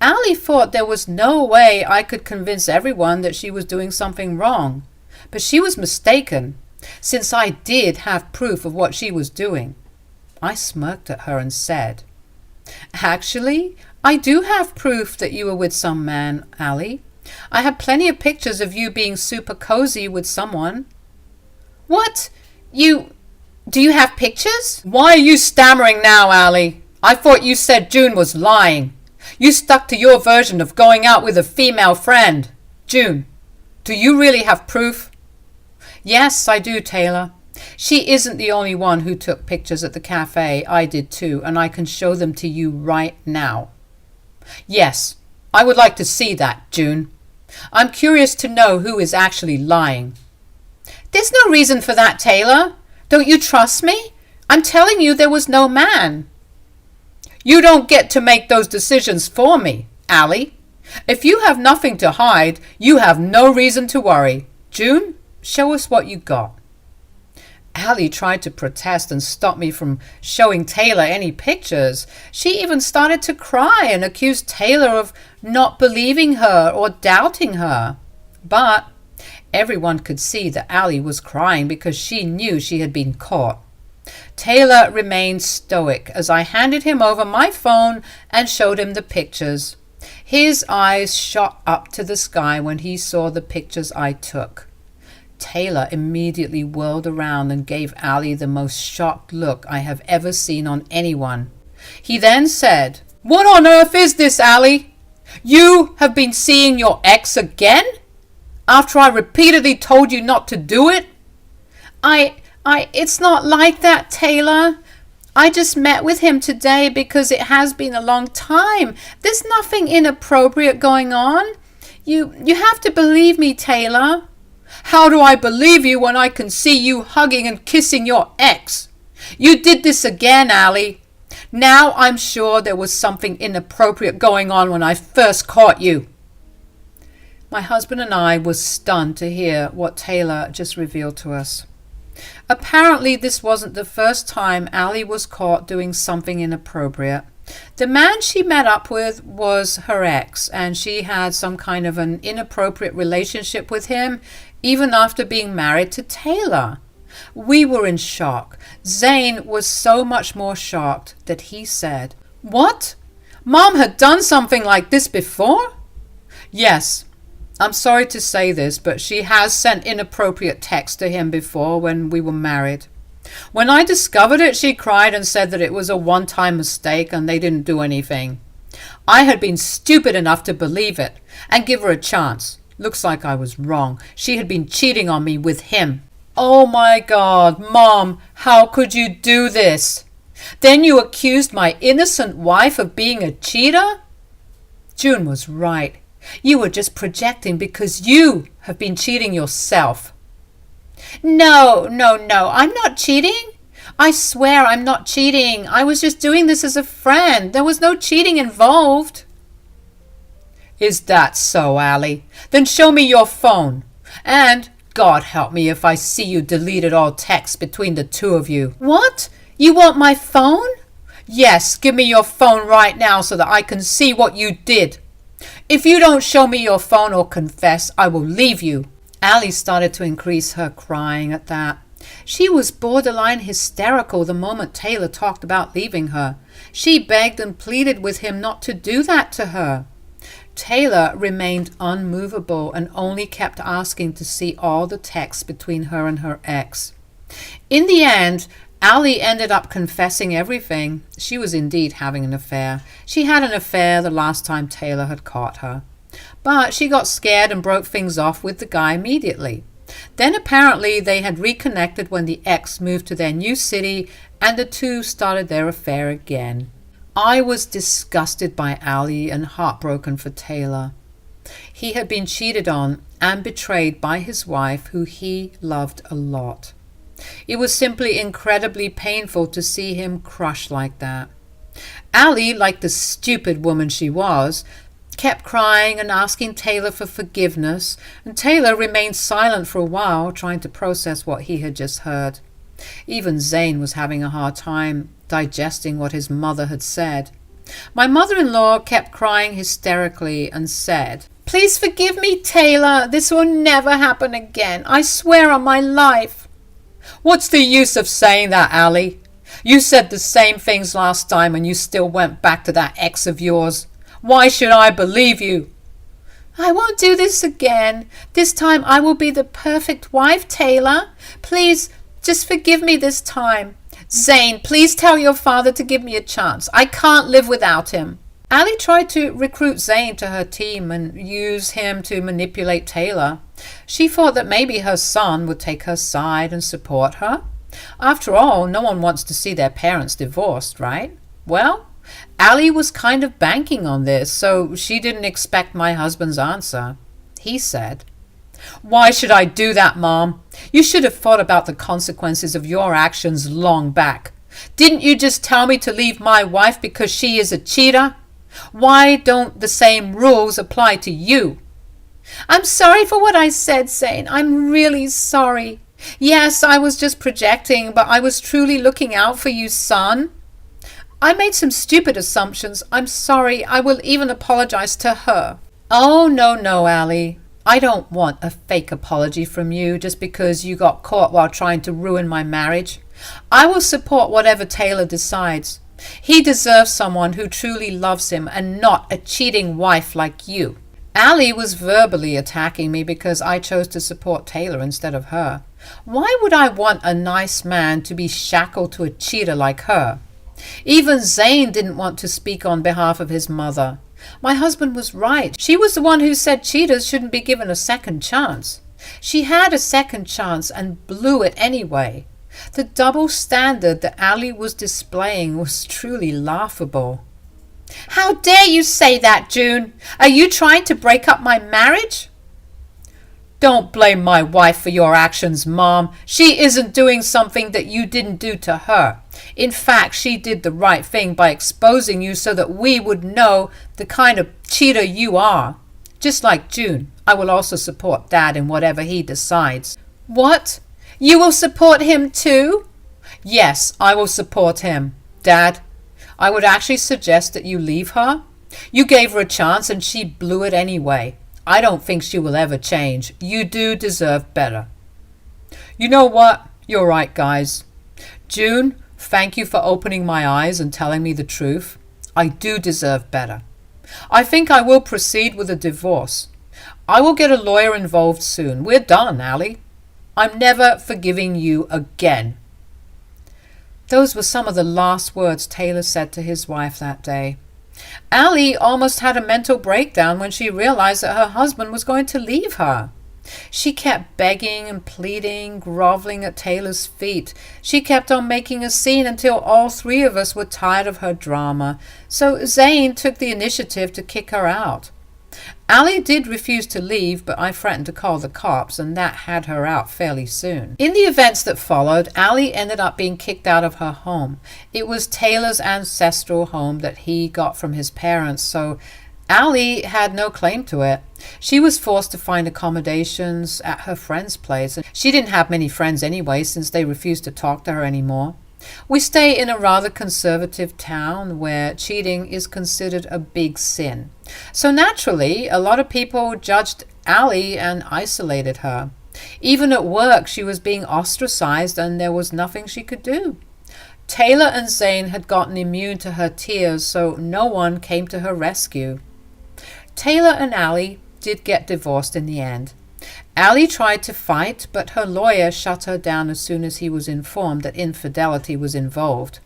S1: Allie thought there was no way I could convince everyone that she was doing something wrong. But she was mistaken, since I did have proof of what she was doing. I smirked at her and said, Actually, I do have proof that you were with some man, Allie. I have plenty of pictures of you being super cozy with someone. What? Do you have pictures? Why are you stammering now, Allie? I thought you said June was lying. You stuck to your version of going out with a female friend. June, do you really have proof? Yes, I do, Taylor. She isn't the only one who took pictures at the cafe. I did too, and I can show them to you right now. Yes, I would like to see that, June. I'm curious to know who is actually lying. There's no reason for that, Taylor. Don't you trust me? I'm telling you there was no man. You don't get to make those decisions for me, Allie. If you have nothing to hide, you have no reason to worry. June, show us what you got. Allie tried to protest and stop me from showing Taylor any pictures. She even started to cry and accused Taylor of not believing her or doubting her. But everyone could see that Allie was crying because she knew she had been caught. Taylor remained stoic as I handed him over my phone and showed him the pictures. His eyes shot up to the sky when he saw the pictures I took. Taylor immediately whirled around and gave Allie the most shocked look I have ever seen on anyone. He then said, What on earth is this, Allie? You have been seeing your ex again? After I repeatedly told you not to do it? It's not like that, Taylor. I just met with him today because it has been a long time. There's nothing inappropriate going on. You have to believe me, Taylor. How do I believe you when I can see you hugging and kissing your ex? You did this again, Allie. Now I'm sure there was something inappropriate going on when I first caught you. My husband and I were stunned to hear what Taylor just revealed to us. Apparently this wasn't the first time Allie was caught doing something inappropriate. The man she met up with was her ex, and she had some kind of an inappropriate relationship with him, even after being married to Taylor. We were in shock. Zane was so much more shocked that he said, What? Mom had done something like this before? Yes. I'm sorry to say this, but she has sent inappropriate texts to him before when we were married. When I discovered it, she cried and said that it was a one-time mistake and they didn't do anything. I had been stupid enough to believe it and give her a chance. Looks like I was wrong. She had been cheating on me with him. Oh my God, Mom, how could you do this? Then you accused my innocent wife of being a cheater? June was right. You were just projecting because you have been cheating yourself. No, I'm not cheating. I swear I'm not cheating. I was just doing this as a friend. There was no cheating involved. Is that so, Allie? Then show me your phone. And God help me if I see you deleted all texts between the two of you. What? You want my phone? Yes, give me your phone right now so that I can see what you did. If you don't show me your phone or confess, I will leave you. Allie started to increase her crying at that. She was borderline hysterical the moment Taylor talked about leaving her. She begged and pleaded with him not to do that to her. Taylor remained unmovable and only kept asking to see all the texts between her and her ex. In the end, Allie ended up confessing everything. She was indeed having an affair. She had an affair the last time Taylor had caught her. But she got scared and broke things off with the guy immediately. Then apparently they had reconnected when the ex moved to their new city and the two started their affair again. I was disgusted by Allie and heartbroken for Taylor. He had been cheated on and betrayed by his wife, who he loved a lot. It was simply incredibly painful to see him crushed like that. Allie, like the stupid woman she was, kept crying and asking Taylor for forgiveness, and Taylor remained silent for a while, trying to process what he had just heard. Even Zane was having a hard time digesting what his mother had said. My mother-in-law kept crying hysterically and said, "Please forgive me, Taylor. This will never happen again. I swear on my life." "What's the use of saying that, Allie? You said the same things last time and you still went back to that ex of yours. Why should I believe you?" "I won't do this again. This time I will be the perfect wife, Taylor. Please, just forgive me this time. Zane, please tell your father to give me a chance. I can't live without him." Allie tried to recruit Zane to her team and use him to manipulate Taylor. She thought that maybe her son would take her side and support her. After all, no one wants to see their parents divorced, right? Well, Allie was kind of banking on this, so she didn't expect my husband's answer. He said, "Why should I do that, Mom? You should have thought about the consequences of your actions long back. Didn't you just tell me to leave my wife because she is a cheater? Why don't the same rules apply to you?" "I'm sorry for what I said, Zane. I'm really sorry. Yes, I was just projecting, but I was truly looking out for you, son. I made some stupid assumptions. I'm sorry. I will even apologize to her." "Oh, no, Allie. I don't want a fake apology from you just because you got caught while trying to ruin my marriage. I will support whatever Taylor decides. He deserves someone who truly loves him and not a cheating wife like you." Allie was verbally attacking me because I chose to support Taylor instead of her. Why would I want a nice man to be shackled to a cheater like her? Even Zane didn't want to speak on behalf of his mother. My husband was right. She was the one who said cheaters shouldn't be given a second chance. She had a second chance and blew it anyway. The double standard that Allie was displaying was truly laughable. "How dare you say that, June? Are you trying to break up my marriage?" "Don't blame my wife for your actions, Mom. She isn't doing something that you didn't do to her. In fact, she did the right thing by exposing you so that we would know the kind of cheater you are. Just like June, I will also support Dad in whatever he decides." "What? You will support him too?" "Yes, I will support him. Dad, I would actually suggest that you leave her. You gave her a chance and she blew it anyway. I don't think she will ever change. You do deserve better." "You know what? You're right, guys. June, thank you for opening my eyes and telling me the truth. I do deserve better. I think I will proceed with a divorce. I will get a lawyer involved soon. We're done, Allie. I'm never forgiving you again." Those were some of the last words Taylor said to his wife that day. Allie almost had a mental breakdown when she realized that her husband was going to leave her. She kept begging and pleading, groveling at Taylor's feet. She kept on making a scene until all three of us were tired of her drama, so Zane took the initiative to kick her out. Ali did refuse to leave, but I threatened to call the cops, and that had her out fairly soon. In the events that followed, Ali ended up being kicked out of her home. It was Taylor's ancestral home that he got from his parents, so Ali had no claim to it. She was forced to find accommodations at her friend's place, and she didn't have many friends anyway since they refused to talk to her anymore. We stay in a rather conservative town where cheating is considered a big sin. So naturally, a lot of people judged Ali and isolated her. Even at work, she was being ostracized and there was nothing she could do. Taylor and Zane had gotten immune to her tears, so no one came to her rescue. Taylor and Ali did get divorced in the end. Ali tried to fight, but her lawyer shut her down as soon as he was informed that infidelity was involved.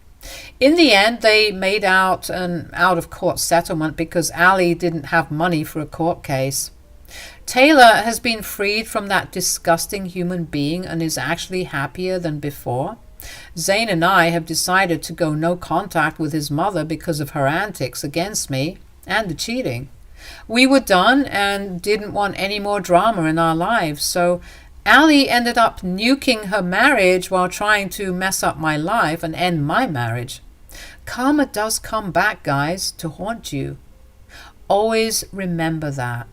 S1: In the end, they made out an out-of-court settlement because Ali didn't have money for a court case. Taylor has been freed from that disgusting human being and is actually happier than before. Zane and I have decided to go no contact with his mother because of her antics against me and the cheating. We were done and didn't want any more drama in our lives, so Ali ended up nuking her marriage while trying to mess up my life and end my marriage. Karma does come back, guys, to haunt you. Always remember that.